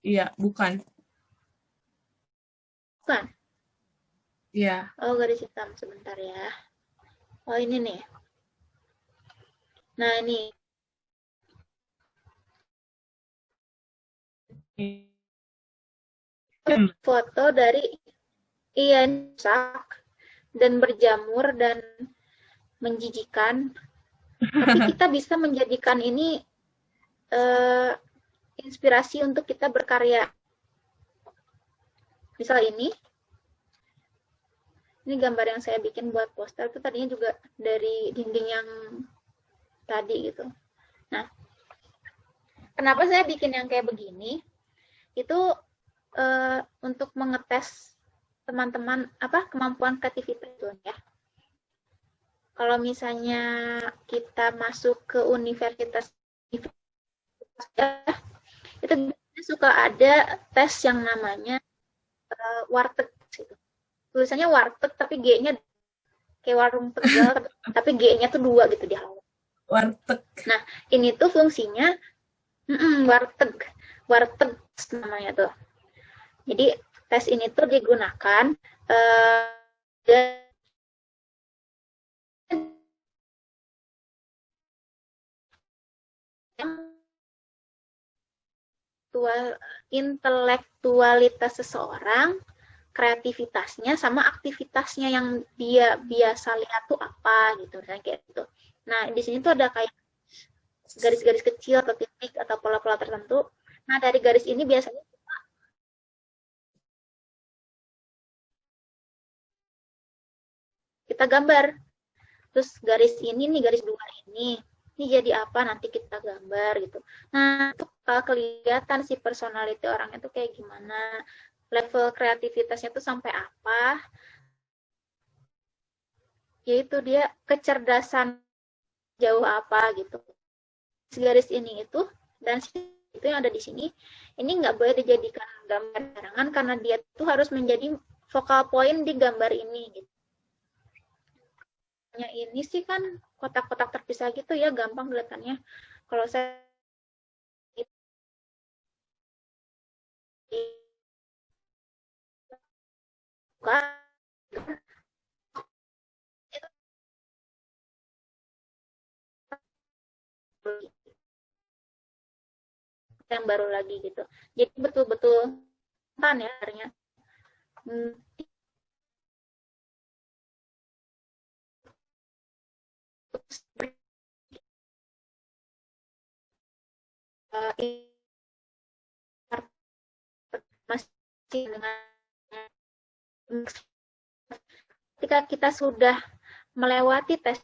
Iya, bukan. Bukan. Iya. Oh, garis hitam sebentar ya. Oh, ini nih. Nah, ini foto dari Ian rusak dan berjamur dan menjijikan. Tapi kita bisa menjadikan ini inspirasi untuk kita berkarya. Misal ini gambar yang saya bikin buat poster itu tadinya juga dari dinding yang tadi gitu. Nah, kenapa saya bikin yang kayak begini? Itu untuk mengetes teman-teman kemampuan kreativitas itu ya. Kalau misalnya kita masuk ke universitas ya, itu suka ada tes yang namanya warteg gitu. Tulisannya warteg tapi G-nya kayak warung Tegal tapi G-nya tuh 2 gitu di awal. Warteg. Nah, ini tuh fungsinya warteg namanya tuh. Jadi tes ini tuh digunakan intelektualitas seseorang, kreativitasnya sama aktivitasnya yang dia biasa lihat tuh apa gitu, misalnya kayak gitu. Nah, di sini tuh ada kayak garis-garis kecil atau titik atau pola-pola tertentu. Nah, dari garis ini biasanya kita gambar. Terus garis ini nih, garis 2 ini. ini jadi apa nanti kita gambar gitu. Nah, untuk kelihatan si personality orang itu kayak gimana, level kreativitasnya tuh sampai apa, yaitu dia kecerdasan jauh apa gitu. Garis ini itu dan itu yang ada di sini, ini nggak boleh dijadikan gambar barengan karena dia tuh harus menjadi focal point di gambar ini gitu. Ini sih kan kotak-kotak terpisah gitu ya, gampang kelihatannya. Kalau saya buka yang baru lagi gitu. Jadi betul-betul kan ya akhirnya. Masih dengan ketika kita sudah melewati tes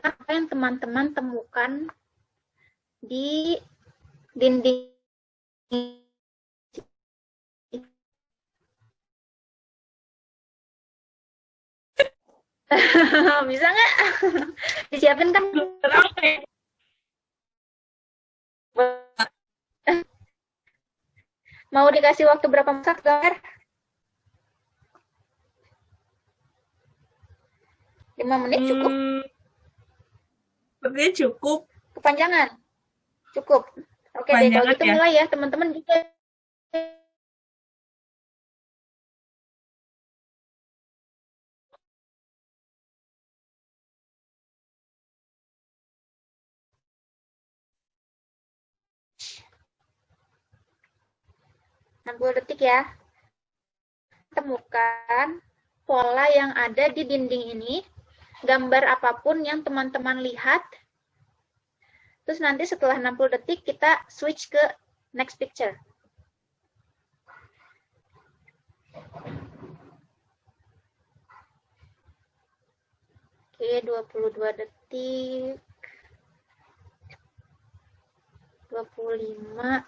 apa yang teman-teman temukan di dinding bisa nggak disiapin kan? Mau dikasih waktu berapa masak gambar? 5 menit cukup? Sepertinya cukup. Kepanjangan? Cukup. Oke deh, kalau gitu mulai ya teman-teman juga. Detik ya. Temukan pola yang ada di dinding ini, gambar apapun yang teman-teman lihat. Terus nanti setelah 60 detik kita switch ke next picture. Oke, 22 detik. 25.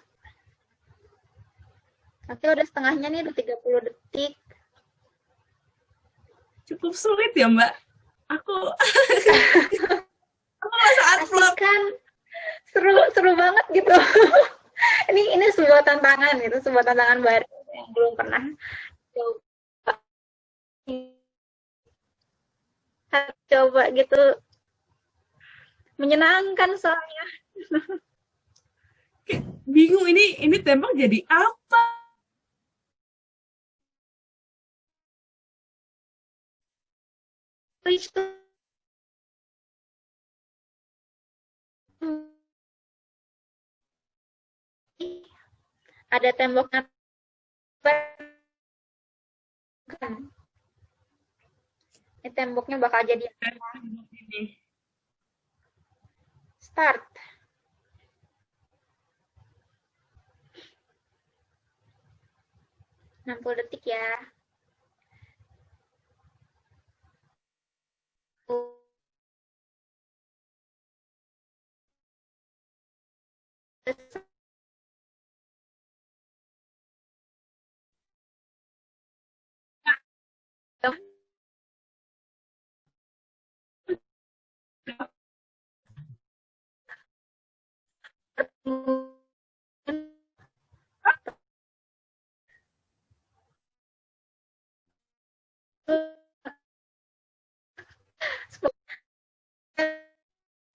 Oke, udah setengahnya nih, udah 30 detik. Cukup sulit ya, Mbak. Aku saat kan seru banget gitu. ini sebuah tantangan gitu, sebuah tantangan baru yang belum pernah coba gitu. Menyenangkan soalnya. Bingung ini tembok jadi apa? Itu ada temboknya. Ini temboknya bakal jadi start. Enam 60 detik ya.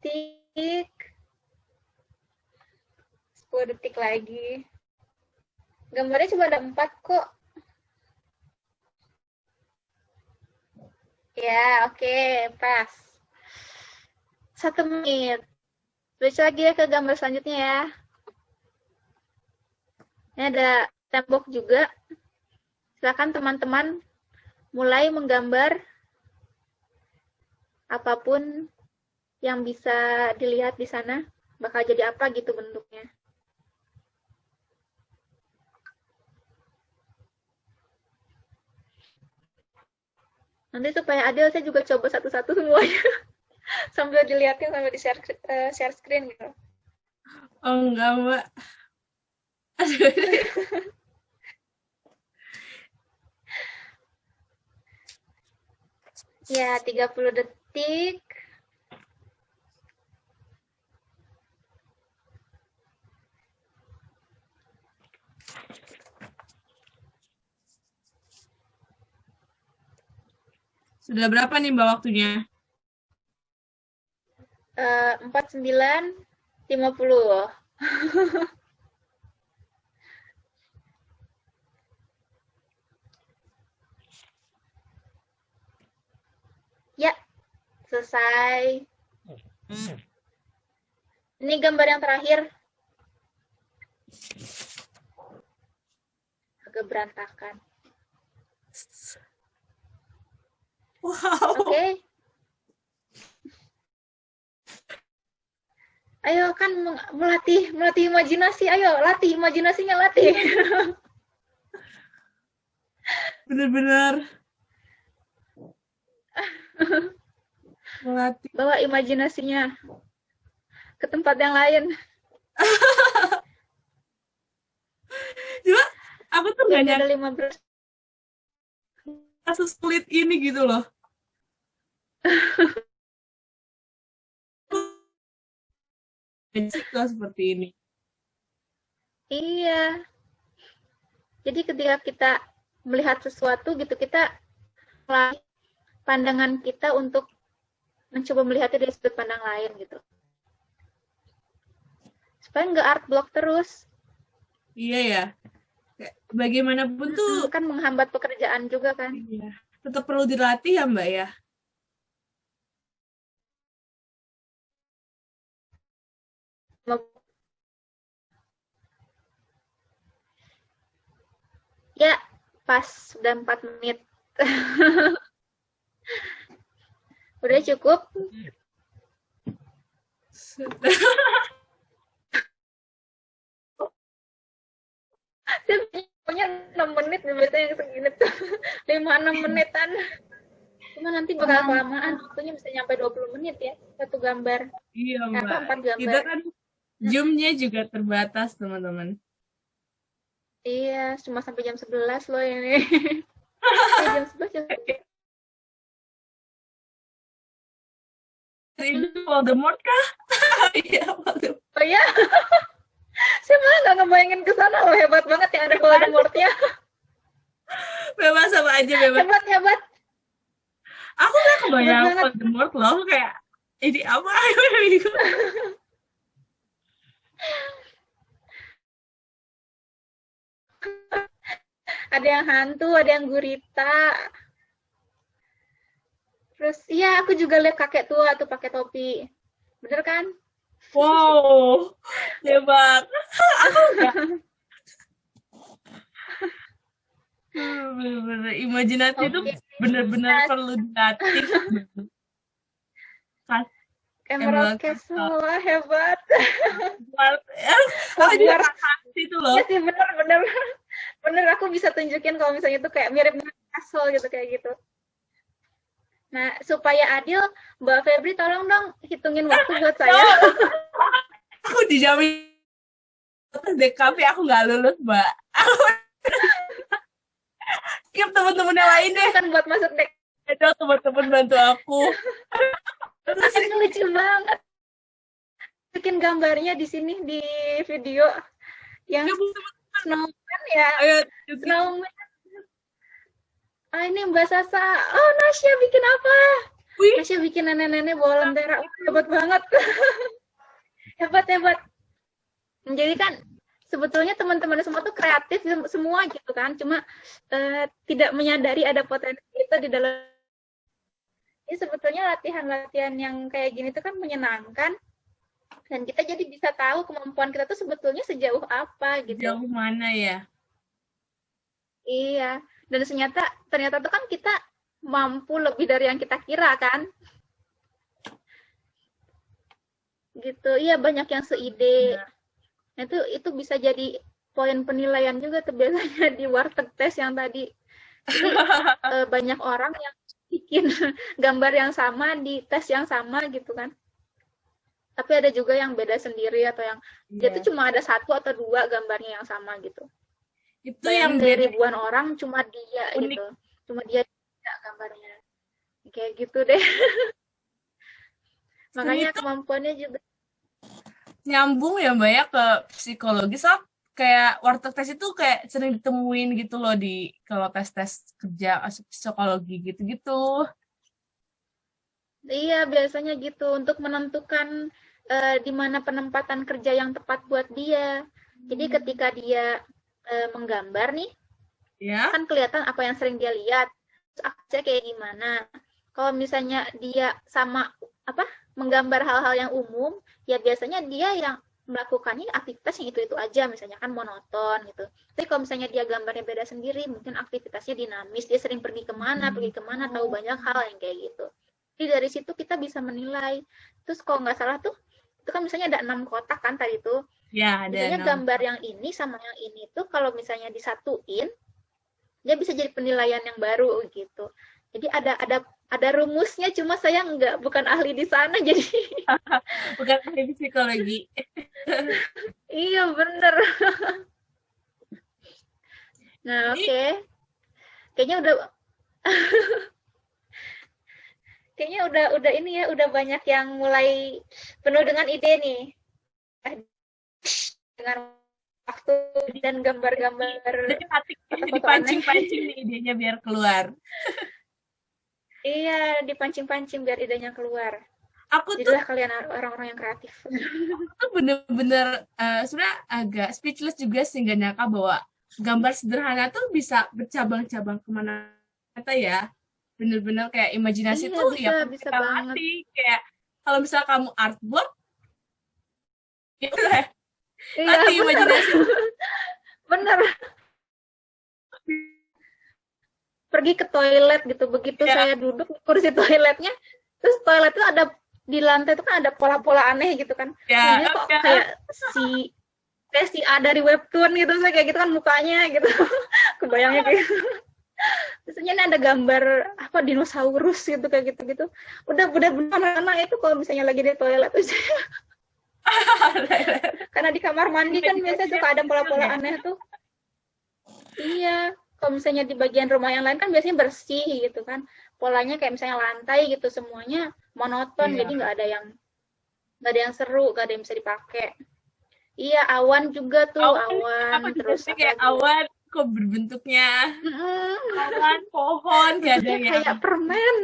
Detik. 10 detik lagi. Gambarnya cuma ada 4 kok. Ya, oke, pas. 1 menit. Switch lagi ya ke gambar selanjutnya ya. Ini ada tembok juga. Silakan teman-teman mulai menggambar apapun yang bisa dilihat di sana, bakal jadi apa gitu bentuknya. Nanti supaya adil, saya juga coba satu-satu semuanya. Sambil dilihatin, sambil di-share screen gitu. Oh, enggak, Mbak. Ya, 30 detik. Sudah berapa nih Mbak waktunya? 49:50. Ya, selesai. Ini gambar yang terakhir. Agak berantakan. Wow. Oke. Ayo kan melatih imajinasi. Ayo latih imajinasinya, latih. Bener-bener melatih. Bawa imajinasinya ke tempat yang lain. Cuma aku tuh gak Jadi ada nyangka 15. kasus sulit ini gitu loh. Kalau seperti ini. Iya. Jadi ketika kita melihat sesuatu gitu, kita melatih pandangan kita untuk mencoba melihatnya dari sudut pandang lain gitu. Supaya nggak art block terus. Iya ya. Bagaimanapun tuh Kan menghambat pekerjaan juga kan. iya, tetap perlu dilatih ya Mbak ya. Ya, pas sudah 4 menit. Udah cukup? Saya punya 6 menit, biasanya yang segini tuh 5-6 menitan. Cuma nanti bakal kelamaan, waktunya bisa nyampe 20 menit ya, satu gambar. Iya Mbak. 4 gambar. Kita kan zoom-nya juga terbatas teman-teman. Iya, cuma sampai jam 11 loh ini. Jam 11 jam 11. Itu Voldemort kah? Iya, Voldemort. Oh iya? Saya malah nggak ngebayangin ke sana loh, hebat banget ya ada Voldemort-nya. Bebas apa aja bebas. Hebat. Aku nggak kebayang Voldemort loh, kayak ini apa? Ada yang hantu, ada yang gurita. Terus iya, aku juga lihat kakek tua tuh pakai topi. Bener kan? Wow, hebat. Aku enggak. Bener-bener imajinasi itu bener-bener perlu dilatih. Emerald Castle, wah hebat. Hogwarts itu loh. Iya sih, bener aku bisa tunjukin kalau misalnya itu kayak mirip Castle gitu, kayak gitu. Nah, supaya adil, Mbak Febri tolong dong hitungin waktu buat saya. Aku dijamin DKP aku nggak lulus, Mbak. Skip teman-teman yang lain deh. Kan buat masuk DKP. Itu teman-teman bantu aku. Ini lucu banget. Bikin gambarnya di sini di video yang snowman ya. Ayo, Snowman. Ini Mbak Sasa. Oh, Nasya bikin apa? Wih. Nasya bikin nenek-nenek bawa lentera. Hebat banget. Hebat. Jadi kan sebetulnya teman-teman semua tuh kreatif semua gitu kan. Cuma tidak menyadari ada potensi kita di dalam. Ini sebetulnya latihan-latihan yang kayak gini tuh kan menyenangkan. Dan kita jadi bisa tahu kemampuan kita tuh sebetulnya sejauh apa gitu. Sejauh mana ya? Iya. Dan ternyata tuh kan kita mampu lebih dari yang kita kira kan, gitu. Iya banyak yang seide. Nah, Nah, itu bisa jadi poin penilaian juga tuh biasanya di warteg tes yang tadi. Jadi banyak orang yang bikin gambar yang sama di tes yang sama gitu kan. Tapi ada juga yang beda sendiri atau yang dia tuh iya. cuma ada satu atau dua gambarnya yang sama gitu. Itu Bayangin yang dari beda ribuan orang cuma dia unik. gitu. Cuma dia gambarnya. Kayak gitu deh. Seni Makanya itu kemampuannya juga. nyambung ya Mbak ya ke psikologi. So, kayak warteg tes itu kayak sering ditemuin gitu loh di kalau tes-tes kerja psikologi gitu-gitu. Iya, biasanya gitu untuk menentukan di mana penempatan kerja yang tepat buat dia. Jadi ketika dia menggambar nih, Ya, kan kelihatan apa yang sering dia lihat, terus aksesnya kayak gimana. Kalau misalnya dia sama apa menggambar hal-hal yang umum, ya biasanya dia yang melakukannya aktivitas yang itu-itu aja, misalnya kan monoton gitu. Tapi kalau misalnya dia gambarnya beda sendiri, mungkin aktivitasnya dinamis, dia sering pergi kemana, tahu banyak hal yang kayak gitu. Jadi dari situ kita bisa menilai. Terus kalau nggak salah tuh, itu kan misalnya ada 6 kotak kan tadi tuh. ya ada Biasanya 6. gambar yang ini sama yang ini tuh kalau misalnya disatuin, dia bisa jadi penilaian yang baru gitu. Jadi ada rumusnya, cuma saya bukan ahli di sana jadi Bukan ahli psikologi. iya bener. Nah Ini oke, kayaknya udah udah ini ya, udah banyak yang mulai penuh dengan ide nih, dengan waktu dan gambar-gambar udah dipatik, foto-foto aneh. dipancing-pancing nih idenya biar keluar. Iya, dipancing-pancing biar idenya keluar. Aku tuh Jadilah kalian orang-orang yang kreatif. bener-bener sebenarnya agak speechless juga sih nggak nyangka bahwa gambar sederhana tuh bisa bercabang-cabang kemana kata ya. Bener-bener kayak imajinasi Iya tuh ya bisa perlu bisa kita banget. latih. Kayak kalau misal kamu artboard, ya udah Iya latih bener imajinasi. bener. Pergi ke toilet gitu, begitu Ya, saya duduk di kursi toiletnya, terus toilet itu ada di lantai itu kan ada pola-pola aneh gitu kan, ya, ini kok ya. kayak si A dari webtoon gitu, saya kayak gitu kan mukanya gitu. Kebayangnya kayak gitu. Biasanya ini ada gambar apa dinosaurus gitu kayak gitu-gitu. Udah benar anak itu kalau misalnya lagi di toilet tuh karena di kamar mandi kan biasanya Imajinasinya suka ada kecil pola-pola ya. aneh tuh. Iya, kalau misalnya di bagian rumah yang lain kan biasanya bersih gitu kan. Polanya kayak misalnya lantai gitu semuanya monoton, jadi Iya. nggak ada yang seru, nggak ada yang bisa dipakai. Iya, awan juga tuh, Awan, awan aku juga terus sih apa kayak lagi? awan kok berbentuknya Mm-mm, awan, pohon, gak ada bentuknya yang kayak permen.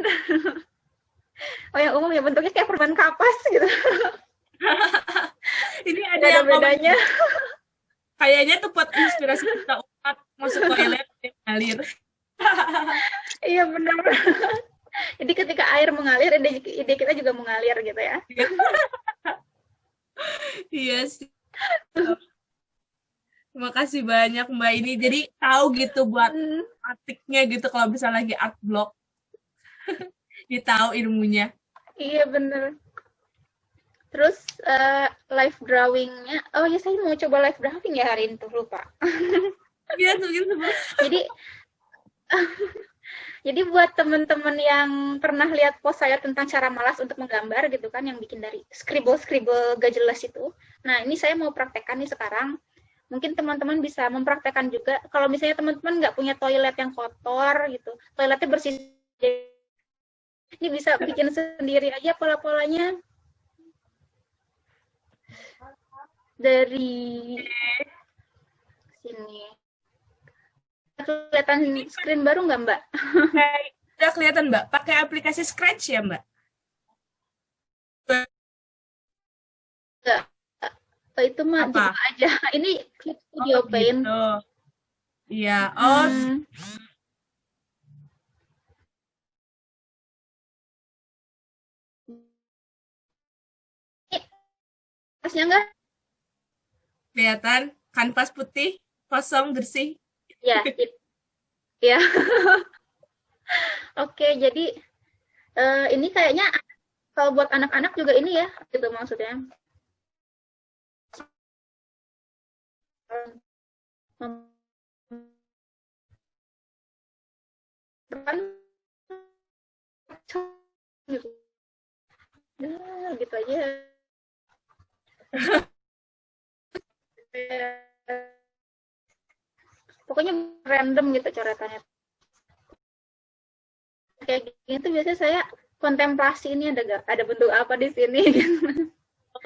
Oh, yang umum ya bentuknya kayak permen kapas gitu. ini ada Nggak ada yang komen bedanya. kayaknya tuh buat inspirasi kita umat masuk toilet yang ngalir. Iya benar. Jadi ketika air mengalir, ide kita juga mengalir gitu ya. Iya sih. Terima kasih banyak Mbak ini. Jadi tahu gitu buat Hmm, artiknya gitu kalau bisa lagi art block. Dia tahu ilmunya. iya benar. Terus live drawingnya, oh ya saya mau coba live drawing ya hari ini tuh lupa. Iya tuh gitu. Jadi jadi buat teman-teman yang pernah lihat post saya tentang cara malas untuk menggambar gitu kan, yang bikin dari scribble gak jelas itu. Nah ini saya mau praktekkan nih sekarang. Mungkin teman-teman bisa mempraktekkan juga. Kalau misalnya teman-teman nggak punya toilet yang kotor gitu, toiletnya bersih, ini bisa bikin sendiri aja pola-polanya dari sini. Kelihatan screen baru nggak Mbak? Kayak udah kelihatan Mbak, pakai aplikasi Scratch ya Mbak? Nggak, itu mah Apa? jebak aja. Ini Clip Studio Oh Paint. gitu. Iya. Oh, Hmm, ini pasnya nggak? kelihatan kanvas putih, kosong, bersih. Ya, Ya, oke. Jadi ini kayaknya kalau buat anak-anak juga ini ya, gitu maksudnya. Kan gitu. Ya, gitu aja. Pokoknya random gitu coretannya. Kayak gini tuh biasanya saya kontemplasi ini ada bentuk apa di sini.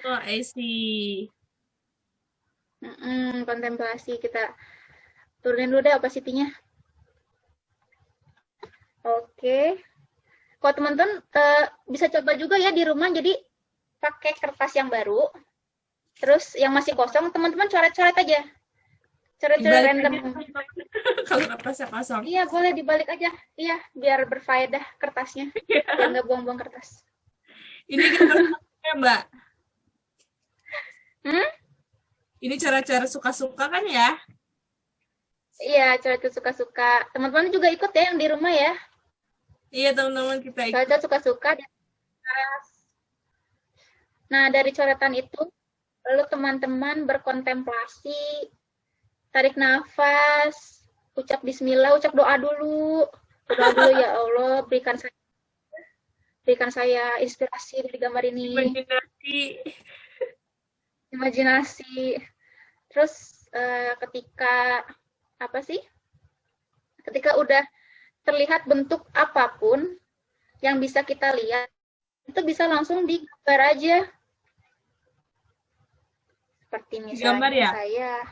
Oh, I see. Kontemplasi kita turunin dulu deh opacity-nya. Oke. Kalau teman-teman bisa coba juga ya di rumah, jadi pakai kertas yang baru, terus yang masih kosong teman-teman coret-coret aja, coret-coret Dibalik random. aja kalau kertasnya kosong. Iya boleh dibalik aja, iya biar berfaedah kertasnya, biar nggak buang-buang kertas. Ini gambar ya, Mbak. Hmm? Ini cara-cara suka-suka kan ya? Iya coret suka-suka. Teman-teman juga ikut ya yang di rumah ya. Iya, teman-teman kita ikut. Coret suka-suka. Nah dari coretan itu, lalu teman-teman berkontemplasi, tarik nafas, ucap bismillah, ucap doa dulu. Doa dulu, ya Allah, berikan saya inspirasi dari gambar ini. Imajinasi. Imajinasi. Terus ketika apa sih? Ketika udah terlihat bentuk apapun yang bisa kita lihat, itu bisa langsung digambar aja. Seperti misalnya Gambar ya? saya.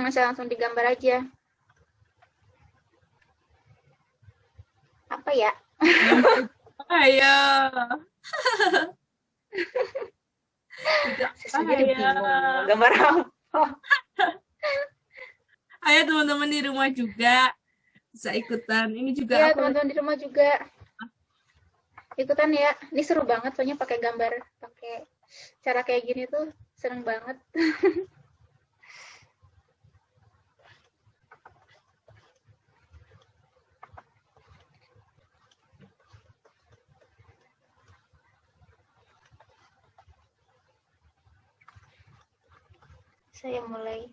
Bisa langsung digambar aja. Apa ya? Ayo. Saya sendiri bingung gambar apa. Ayo teman-teman di rumah juga bisa ikutan. Ini juga Iya, aku teman-teman di rumah juga ikutan ya. Ini seru banget soalnya pakai gambar, pakai cara kayak gini tuh seneng banget. Saya mulai.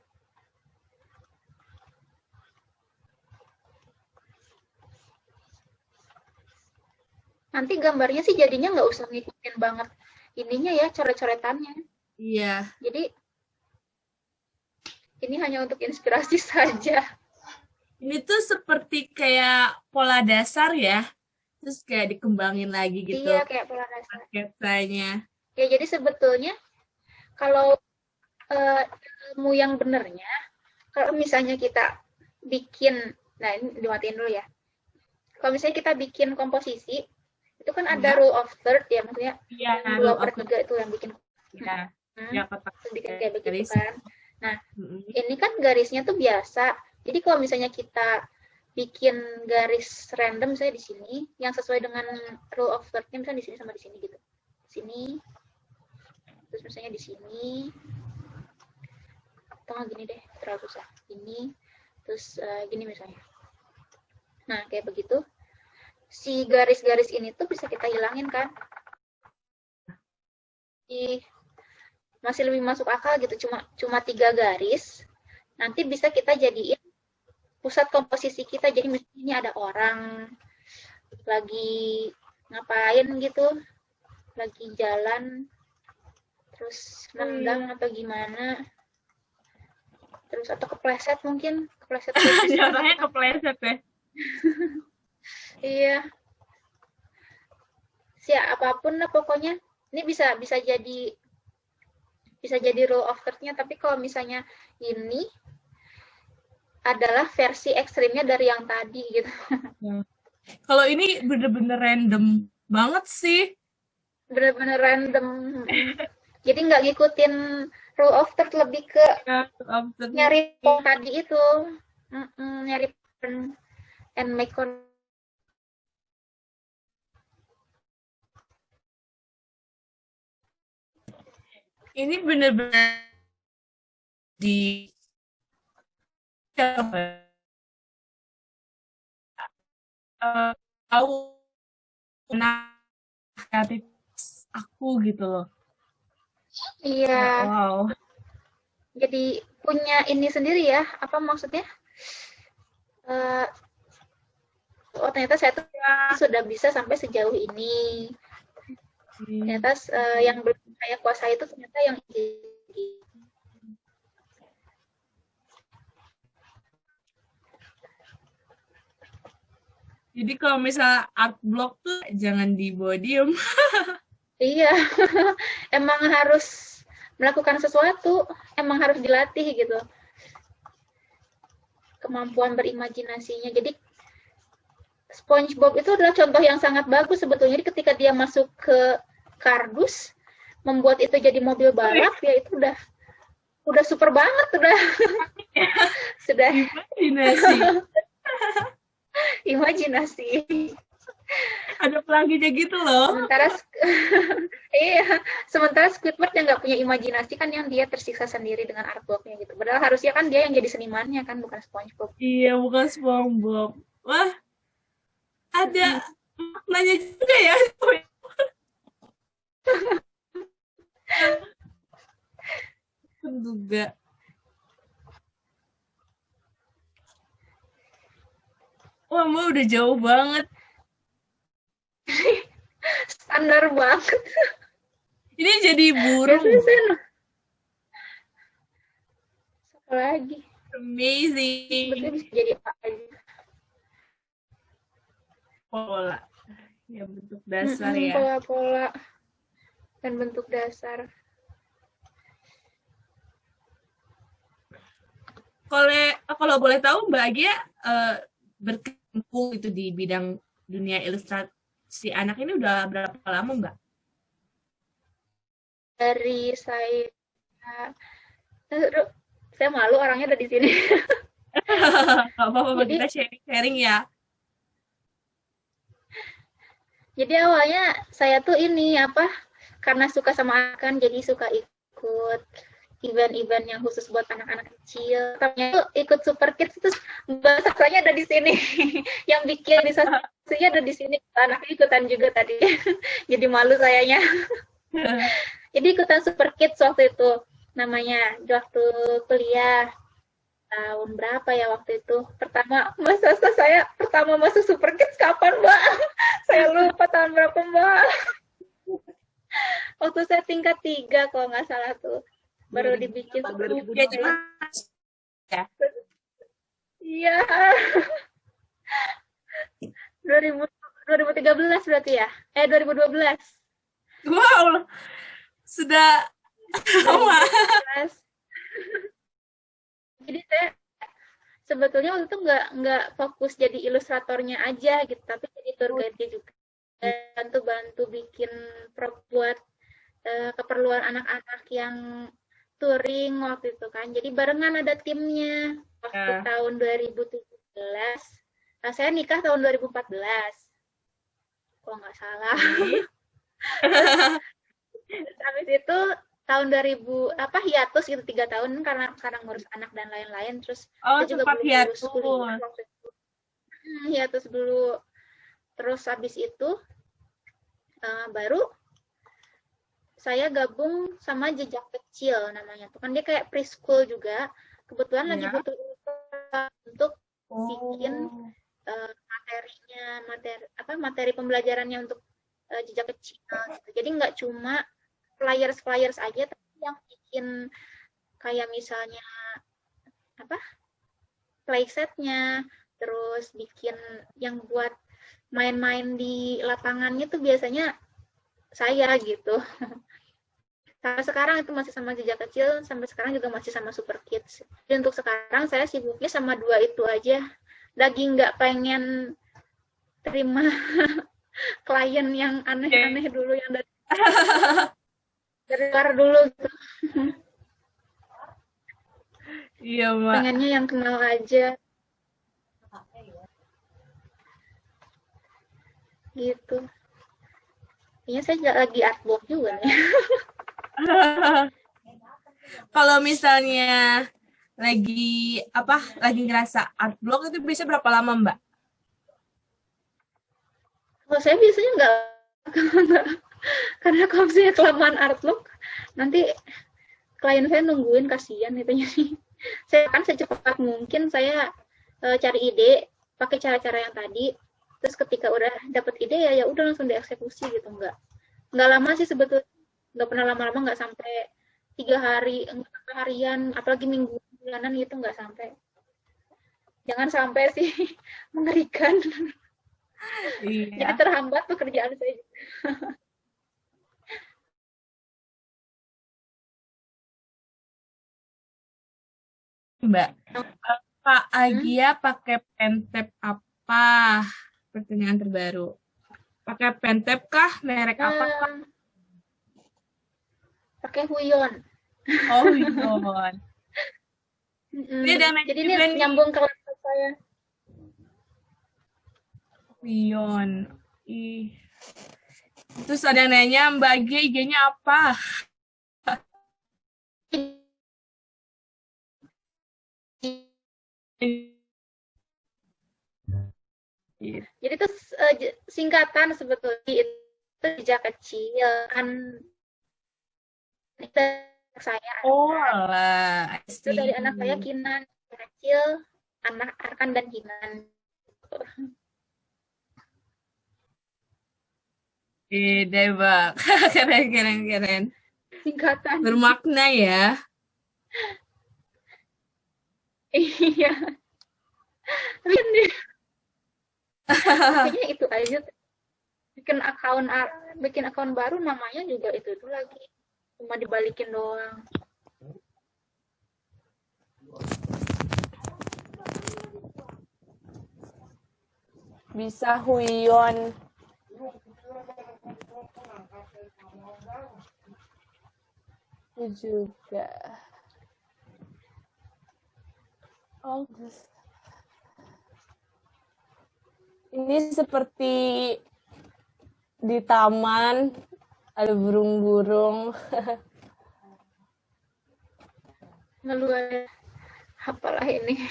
Nanti gambarnya sih jadinya nggak usah ngikutin banget ininya ya, coret-coretannya. Iya. Jadi ini hanya untuk inspirasi saja. Ini tuh seperti kayak pola dasar ya. Terus kayak dikembangin lagi gitu. Iya, kayak pola dasar. Sketsanya. Ya, jadi sebetulnya kalau ilmu yang benernya, kalau misalnya kita bikin, nah ini dimatiin dulu ya. Kalau misalnya kita bikin komposisi, itu kan ada rule of third ya, maksudnya Iya, 2/3 itu yang bikin. Ya, ya kotak bikin kayak begitu garis. kan. Nah, ini kan garisnya tuh biasa. Jadi kalau misalnya kita bikin garis random saya di sini yang sesuai dengan rule of third-nya misalnya di sini sama di sini gitu. Sini. Terus misalnya di sini. Atau gini deh, terlalu susah. Ini terus gini misalnya. Nah, kayak begitu. Si garis-garis ini tuh bisa kita hilangin kan? Masih lebih masuk akal gitu, cuma 3 garis. Nanti bisa kita jadiin pusat komposisi kita. Jadi misalnya ini ada orang lagi ngapain gitu, lagi jalan, terus nendang atau gimana, terus atau kepleset mungkin, kepleset. Jarangnya kepleset ya. Iya. Apapun lah pokoknya. Ini bisa jadi rule of third-nya, tapi kalau misalnya ini adalah versi ekstrimnya dari yang tadi gitu. Kalau ini bener-bener random banget sih. Bener-bener random. Jadi nggak ngikutin rule of third, lebih ke nyari tadi itu. Nyari and make ini bener-bener di eh, tahu nah kreatif aku gitu loh. Iya, Kayak, wow. jadi punya ini sendiri ya, apa maksudnya? Eh, oh ternyata saya tuh Ya, sudah bisa sampai sejauh ini. sih. Ternyata yang belum saya kuasai itu ternyata yang ini. Jadi kalau misalnya art block tuh jangan dibawa diem. Iya, emang harus melakukan sesuatu, emang harus dilatih gitu, kemampuan berimajinasinya. Jadi SpongeBob itu adalah contoh yang sangat bagus sebetulnya. Jadi ketika dia masuk ke kardus, membuat itu jadi mobil balap, ya itu udah super banget, sudah Imajinasi. imajinasi. Ada pelanginya gitu loh. Sementara iya, sementara Squidward yang nggak punya imajinasi kan yang dia tersiksa sendiri dengan artworknya gitu. Padahal harusnya kan dia yang jadi senimannya kan, bukan SpongeBob. Iya, bukan SpongeBob. Wah, ada maknanya juga ya. Juga. Wah, Mbak udah jauh banget. Standar banget. Ini jadi burung. Biasanya saya apa lagi? Amazing. Sebetulnya bisa jadi apa aja. Pola. Ya, bentuk dasar ya. Pola-pola dan bentuk dasar. Kalau boleh tahu Mbak Agia berkecimpung itu di bidang dunia ilustrasi anak ini udah berapa lama Mbak? Dari saya malu orangnya ada di sini. Gak apa-apa, kita sharing-sharing ya. Jadi awalnya saya tuh ini apa, karena suka sama akan jadi suka ikut event-event yang khusus buat anak-anak kecil. Ternyata ikut Super Kids itu bahasanya ada di sini. Yang bikin organisasinya ada di sini. Anaknya ikutan juga tadi. Jadi malu sayanya. Jadi ikutan Super Kids waktu itu namanya waktu kuliah. Tahun berapa ya waktu itu? Saya pertama masuk Super Kids kapan, Mbak? Saya lupa tahun berapa, Mbak. Waktu saya tingkat 3 kalau nggak salah tuh. Baru dibikin 2017 ya. Iya. 2013 berarti ya? 2012. Wow, sudah lama. Jadi saya sebetulnya waktu itu nggak fokus jadi ilustratornya aja gitu, tapi jadi tour guide-nya juga. Bantu bikin prop buat keperluan anak-anak yang touring waktu itu kan. Jadi barengan ada timnya. Waktu tahun 2017, saya nikah tahun 2014. Kok nggak salah. Terus habis itu tahun 2000 hiatus gitu 3 tahun karena ngurus anak dan lain-lain. Terus saya juga belum lulus kuliah waktu itu. Hiatus dulu. Terus habis itu baru saya gabung sama Jejak Kecil namanya. Tuh kan dia kayak preschool juga. Kebetulan lagi butuh untuk bikin materi pembelajarannya untuk Jejak Kecil gitu. Jadi nggak cuma flyers aja, tapi yang bikin kayak misalnya playsetnya, terus bikin yang buat main-main di lapangannya tuh biasanya saya gitu. Sampai sekarang itu masih sama Jejak Kecil, sampai sekarang juga masih sama Super Kids. Jadi untuk sekarang saya sibuknya sama 2 itu aja. Lagi nggak pengen terima klien yang aneh-aneh dulu, yang dari luar dulu gitu. Iya, Mbak. Pengennya yang kenal aja. Gitu. Kayaknya saya lagi artwork juga nih. Kalau misalnya lagi ngerasa art block itu bisa berapa lama Mbak? Kalau saya biasanya nggak, karena kalau misalnya kelamaan artwork, nanti klien saya nungguin, kasihan itu. Jadi saya akan secepat mungkin saya cari ide pakai cara-cara yang tadi, terus ketika udah dapet ide ya udah langsung dieksekusi gitu. Nggak lama sih sebetulnya, nggak pernah lama-lama, nggak sampai 3 hari, nggak sampai harian, apalagi minggu bulanan gitu, nggak sampai. Jangan sampai sih, mengerikan. Jadi Iya, terhambat pekerjaan saya. Mbak. Kak Hmm? Agia pakai pentep apa? Pertanyaan terbaru. Pakai pentep kah? Merek apa kak? Nah, pakai Huion. Oh, Yon. Ini ada yang nanya Jadi ini juga nih, nyambung ke laptop saya. Yon. Ih. Terus ada yang nanya, Mbak Agia IG-nya apa? Gitu. Jadi itu singkatan sebetulnya, itu jejak kecil kan, itu saya Oh, Arkan. lah, I Itu dari see. anak saya Kinan, kecil, anak Arkan dan Kinan. Deh, Mbak. Keren, keren, keren. Singkatan. Bermakna ya. Iya. Tapi kayaknya itu aja. Bikin akun baru, namanya juga itu lagi. Cuma dibalikin doang. Bisa Huion juga. Oh, ini seperti di taman, ada burung-burung. Ngeluar apalah ini.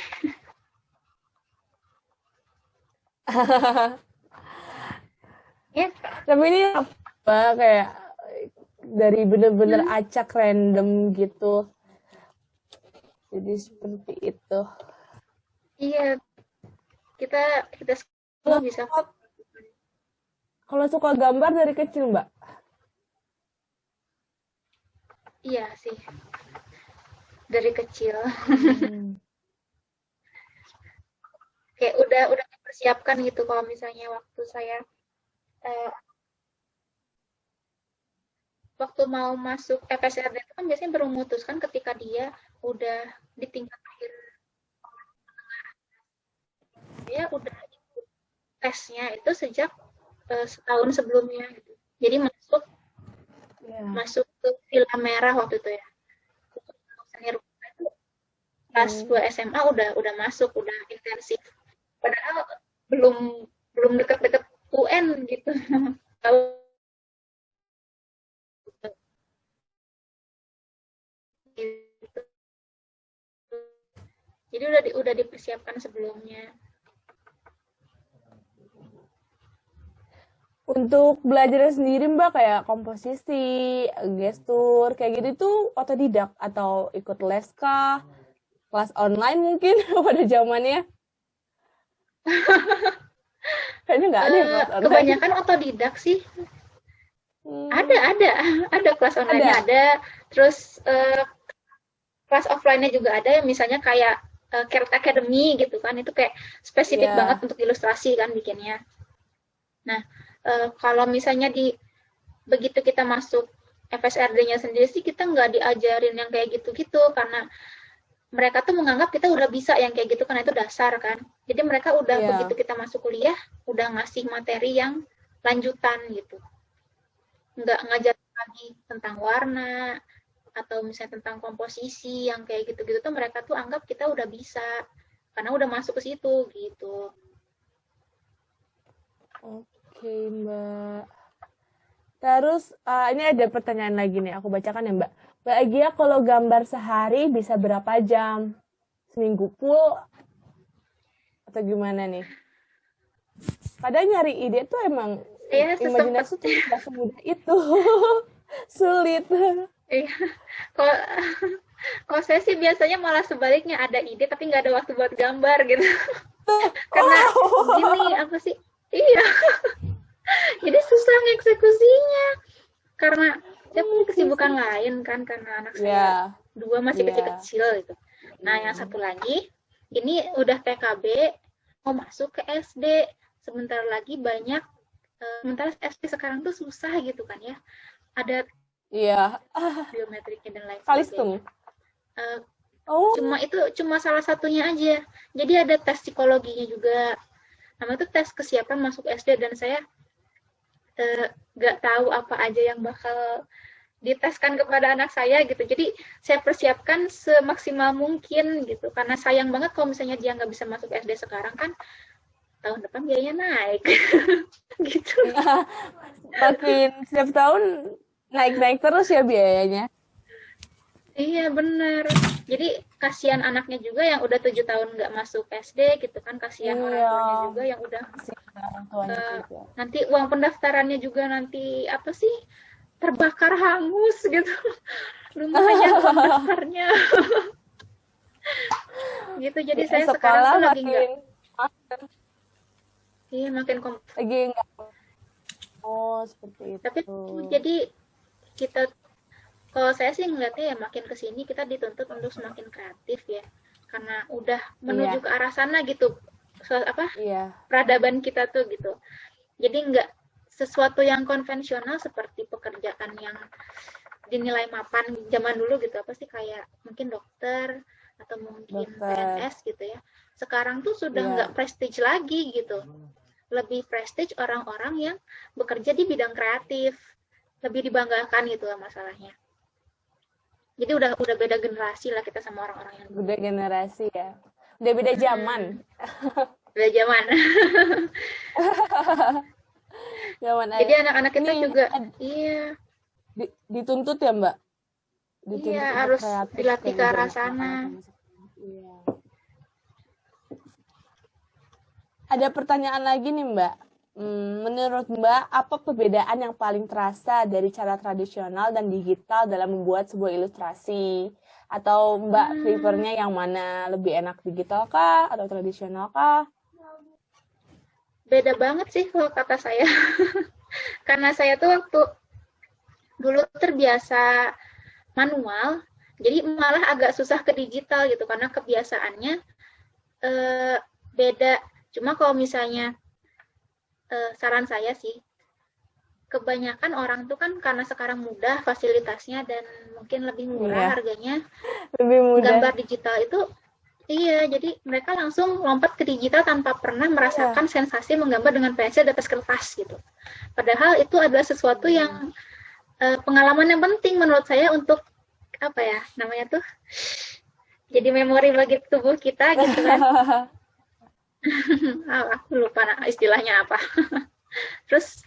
Ya, Tapi ini apa kayak dari bener-bener acak random gitu. Jadi seperti itu. iya, kita semua bisa. Kalau suka gambar dari kecil, Mbak? Iya sih, dari kecil. Kayak udah dipersiapkan gitu, kalau misalnya eh, waktu mau masuk FSRD itu kan biasanya baru memutuskan ketika dia udah di tingkat akhir, dia udah ikut tesnya itu sejak setahun sebelumnya gitu. Jadi masuk ke Villa Merah waktu itu ya. Seni rupa itu kelas 2 SMA udah masuk, udah intensif. Padahal belum belum deket-deket UN gitu. Jadi udah dipersiapkan sebelumnya. Untuk belajar sendiri, Mbak, kayak komposisi, gestur, kayak gitu itu otodidak atau ikut les kah? Kelas online mungkin pada zamannya? Kayaknya nggak ada ya kelas online. Kebanyakan otodidak sih. Ada kelas online-nya ada. Terus kelas offline-nya juga ada, misalnya kayak Carrot Academy gitu kan, itu kayak spesifik banget untuk ilustrasi kan bikinnya. Nah, kalau misalnya begitu kita masuk FSRD-nya sendiri sih, kita nggak diajarin yang kayak gitu-gitu, karena mereka tuh menganggap kita udah bisa yang kayak gitu, karena itu dasar kan. Jadi mereka begitu kita masuk kuliah, udah ngasih materi yang lanjutan gitu. Nggak ngajarin lagi tentang warna, atau misalnya tentang komposisi yang kayak gitu-gitu tuh, mereka tuh anggap kita udah bisa karena udah masuk ke situ gitu. Oke, Mbak. Terus ini ada pertanyaan lagi nih, aku bacakan ya, Mbak. Mbak Agia, kalau gambar sehari bisa berapa jam? Seminggu full atau gimana nih? Padahal nyari ide tuh emang Iya, imajinasi tuh nggak semudah itu. Sulit. iya. Kalau kalau saya sih biasanya malah sebaliknya, ada ide tapi nggak ada waktu buat gambar gitu. Karena gini, apa sih? Iya, jadi susah ngeksekusinya. Karena saya punya kesibukan lain kan, karena anak saya Ya, dua masih Iya. kecil-kecil gitu. Nah, yang satu lagi, ini udah TKB, mau masuk ke SD. Sebentar lagi banyak, sementara SD sekarang tuh susah gitu kan ya. Ada iya. biometriknya dan lain Kalistum. sebagainya. Eh, Oh, cuma salah satunya aja. Jadi ada tes psikologinya juga. Namanya itu tes kesiapan masuk SD, dan saya nggak tahu apa aja yang bakal diteskan kepada anak saya gitu. Jadi saya persiapkan semaksimal mungkin gitu. Karena sayang banget kalau misalnya dia nggak bisa masuk SD sekarang kan, tahun depan biayanya naik. Gitu. makin setiap tahun naik-naik terus ya biayanya. Iya bener. Jadi kasihan anaknya juga yang udah 7 tahun nggak masuk SD gitu kan. Kasihan orang Iya. tuanya juga yang udah Kasih orang tuanya eh, juga. nanti uang pendaftarannya juga nanti apa sih, terbakar hangus gitu. Lumayan uang daftarnya. Gitu. Jadi saya sekarang Sekolah tuh lagi nggak, makin iya makin lagi enggak. Oh, seperti itu. tapi jadi kita, kalau saya sih ngeliatnya ya makin kesini kita dituntut untuk semakin kreatif ya, karena udah menuju Iya. ke arah sana gitu. Iya. Peradaban kita tuh gitu. Jadi nggak sesuatu yang konvensional seperti pekerjaan yang dinilai mapan zaman dulu gitu, apa sih, kayak mungkin dokter atau mungkin Dokter. PNS gitu ya. Sekarang tuh sudah Iya. nggak prestige lagi gitu. Lebih prestige orang-orang yang bekerja di bidang kreatif. Lebih dibanggakan gitu lah masalahnya. Jadi udah beda generasi lah kita sama orang-orang yang dulu. Udah generasi ya. Udah beda zaman. Beda zaman. Zaman Jadi anak-anak kita Ini juga iya, dituntut ya, Mbak? Iya, untuk harus kreatif dilatih ke kayak arah gitu. sana. Iya. Ada pertanyaan lagi nih, Mbak. Menurut Mbak, apa perbedaan yang paling terasa dari cara tradisional dan digital dalam membuat sebuah ilustrasi? Atau Mbak prefernya yang mana? Lebih enak digital kah atau tradisional kah? Beda banget sih kalau kata saya. Karena saya tuh waktu dulu terbiasa manual, jadi malah agak susah ke digital gitu, karena kebiasaannya beda. Cuma kalau misalnya saran saya sih, kebanyakan orang tuh kan karena sekarang mudah fasilitasnya dan mungkin lebih murah Iya. harganya, Lebih mudah. gambar digital itu iya, jadi mereka langsung lompat ke digital tanpa pernah merasakan sensasi menggambar dengan pensil di atas kertas gitu. Padahal itu adalah sesuatu yang pengalaman yang penting menurut saya untuk apa ya namanya tuh, jadi memori bagi tubuh kita gitu kan. Aku lupa istilahnya apa. Terus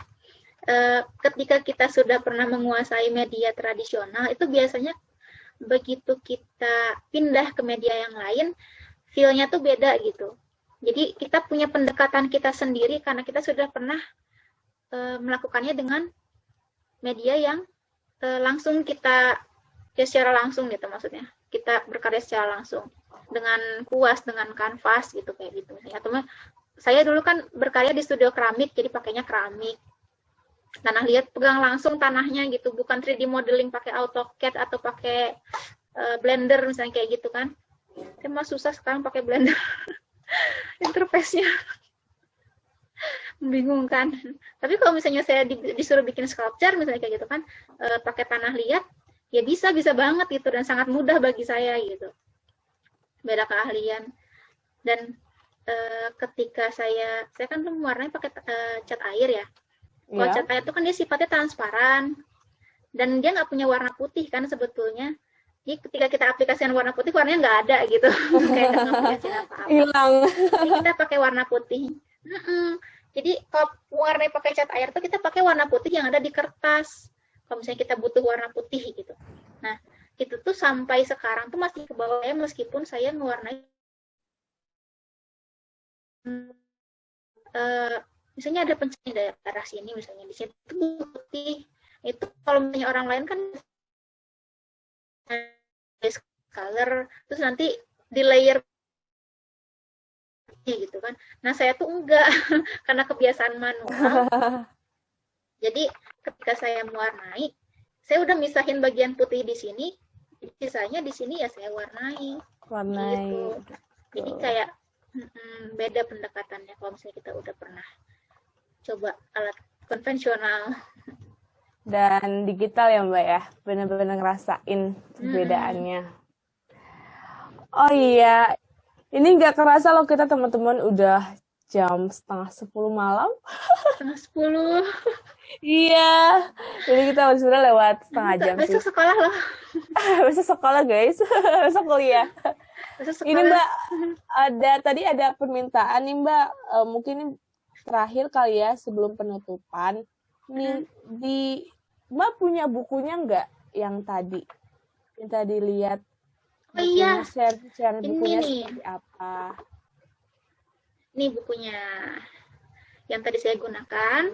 ketika kita sudah pernah menguasai media tradisional, itu biasanya begitu kita pindah ke media yang lain, feel-nya tuh beda gitu. Jadi kita punya pendekatan kita sendiri karena kita sudah pernah melakukannya dengan media yang langsung kita, ya secara langsung gitu maksudnya. Kita berkarya secara langsung dengan kuas, dengan kanvas gitu kayak gitu. Atau saya dulu kan berkarya di studio keramik, jadi pakainya keramik. Tanah liat, pegang langsung tanahnya gitu, bukan 3D modeling pakai AutoCAD atau pakai Blender misalnya kayak gitu kan. Emang susah sekarang pakai Blender. Interface-nya membingungkan. Tapi kalau misalnya saya disuruh bikin sculpture misalnya kayak gitu kan, pakai tanah liat, ya bisa banget gitu, dan sangat mudah bagi saya gitu. Beda keahlian. Dan ketika saya kan belum mewarnai pakai cat air ya. Kalau cat air itu kan dia sifatnya transparan dan dia nggak punya warna putih kan sebetulnya. Jadi ketika kita aplikasikan warna putih, warnanya nggak ada gitu. Kayak nggak aplikasikan apa-apa. Hilang. Jadi kita pakai warna putih. Jadi kalau warna pakai cat air tuh kita pakai warna putih yang ada di kertas. Kalau misalnya kita butuh warna putih gitu. Nah itu tuh sampai sekarang tuh masih ke bawah ya, meskipun saya mewarnai misalnya ada pencahayaan dari arah sini, misalnya di situ putih. Itu kalau misalnya orang lain kan base color, terus nanti di layer gitu kan. Nah, saya tuh enggak karena kebiasaan manual. Jadi ketika saya mewarnai, saya udah misahin bagian putih di sini, sisanya di sini ya saya warnai. Warnai. Gitu. Jadi kayak beda pendekatannya kalau misalnya kita udah pernah coba alat konvensional. Dan digital ya Mbak ya, benar-benar ngerasain perbedaannya. Oh iya, ini nggak kerasa loh kita teman-teman udah jam 9:30 malam. 9:30. Iya, jadi kita sudah lewat setengah jam sih. Besok sekolah loh. Besok sekolah guys, besok kuliah. Besok sekolah. Ini Mbak, tadi ada permintaan nih Mbak, mungkin terakhir kali ya sebelum penutupan. Nih, Mbak punya bukunya nggak yang tadi lihat? Oh iya, share bukunya ini seperti apa? Ini bukunya yang tadi saya gunakan.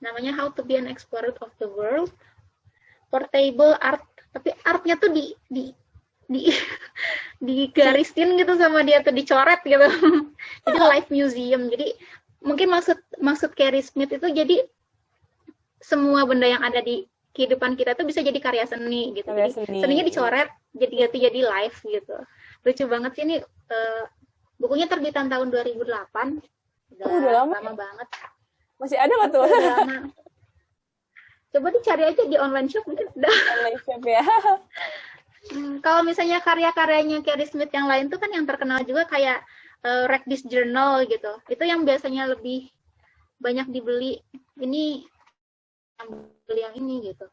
Namanya How to be an Explorer of the World. Portable art, tapi artnya tuh digarisin gitu sama dia tuh, dicoret gitu. Jadi live museum. Jadi mungkin maksud Carrie Smith itu jadi semua benda yang ada di kehidupan kita tuh bisa jadi karya seni gitu. Jadi seninya dicoret jadi live gitu. Lucu banget sih ini. Bukunya terbitan tahun 2008. Udah lama banget. Masih ada nggak tuh? Udah lama. Coba dicari aja di online shop mungkin udah. Online shop ya. Kalau misalnya karya-karyanya Carrie Smith yang lain tuh kan yang terkenal juga kayak Wreck This Journal gitu. Itu yang biasanya lebih banyak dibeli. Ini yang beli yang ini gitu.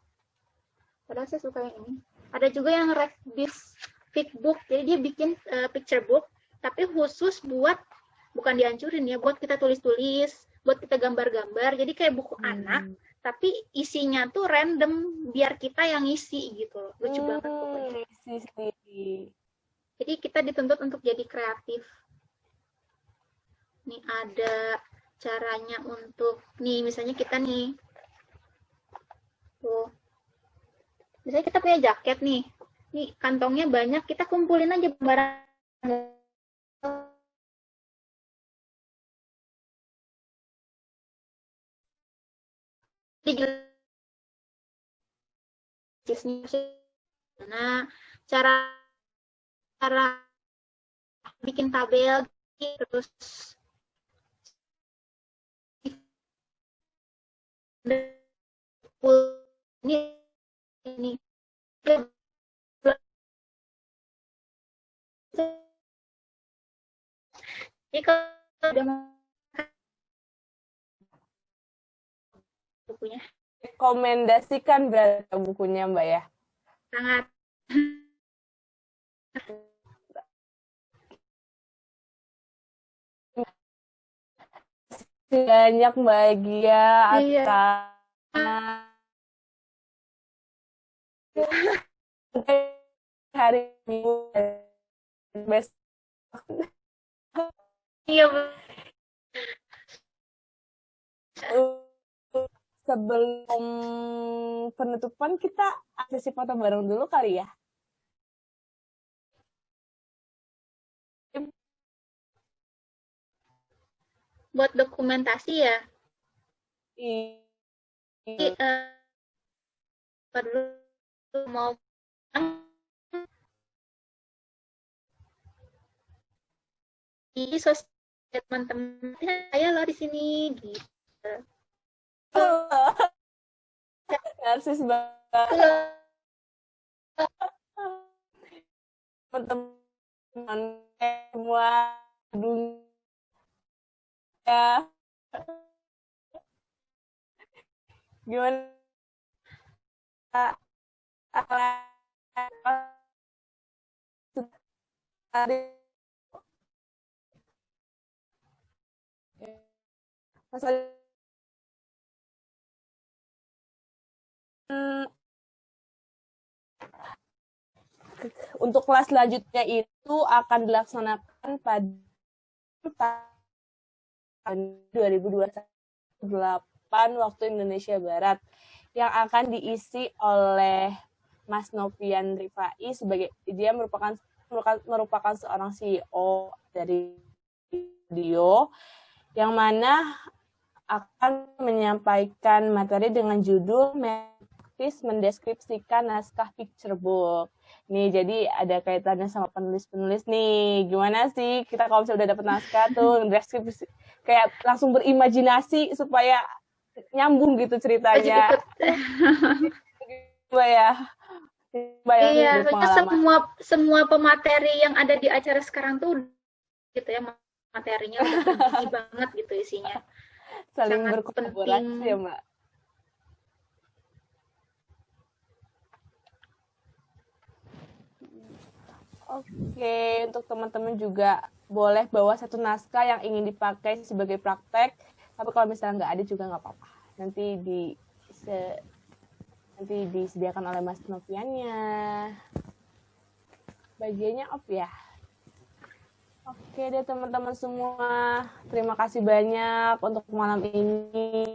Padahal saya suka yang ini. Ada juga yang Wreck This Fit Book. Jadi dia bikin picture book tapi khusus buat, bukan dihancurin ya, buat kita tulis-tulis, buat kita gambar-gambar. Jadi kayak buku anak, tapi isinya tuh random, biar kita yang ngisi gitu loh. Lucu banget pokoknya. Jadi kita dituntut untuk jadi kreatif. Nih ada caranya untuk, nih misalnya kita nih, tuh, misalnya kita punya jaket nih kantongnya banyak, kita kumpulin aja barang nah cara bikin tabel terus ini jadi kalau udah bukunya rekomendasikan berarti bukunya Mbak ya. Sangat banyak bahagia atas hari Minggu besok. Iya. Sebelum penutupan kita sesi foto bareng dulu kali ya. Buat dokumentasi ya. Mau di sosial teman-teman saya loh di sini gitu. Narsis banget. Teman-teman semua dunia. Gimana? Untuk kelas selanjutnya itu akan dilaksanakan pada tahun 2021. 8 waktu Indonesia Barat yang akan diisi oleh Mas Novian Rifai sebagai dia merupakan seorang CEO dari Dio yang mana akan menyampaikan materi dengan judul mendeskripsikan naskah picture book. Nih, jadi ada kaitannya sama penulis-penulis nih. Gimana sih kita kalau misalnya udah dapet naskah tuh, deskripsi, kayak langsung berimajinasi supaya nyambung gitu ceritanya. Coba ya. Iya, soalnya semua pemateri yang ada di acara sekarang tuh gitu ya, materinya udah tinggi banget gitu isinya. Saling Sangat berkolaborasi penting. ya, Mbak. Oke, untuk teman-teman juga boleh bawa satu naskah yang ingin dipakai sebagai praktek. Tapi kalau misalnya nggak ada juga nggak apa-apa. Nanti disediakan oleh Mas Noviannya. Bagiannya off ya. Oke deh teman-teman semua. Terima kasih banyak untuk malam ini.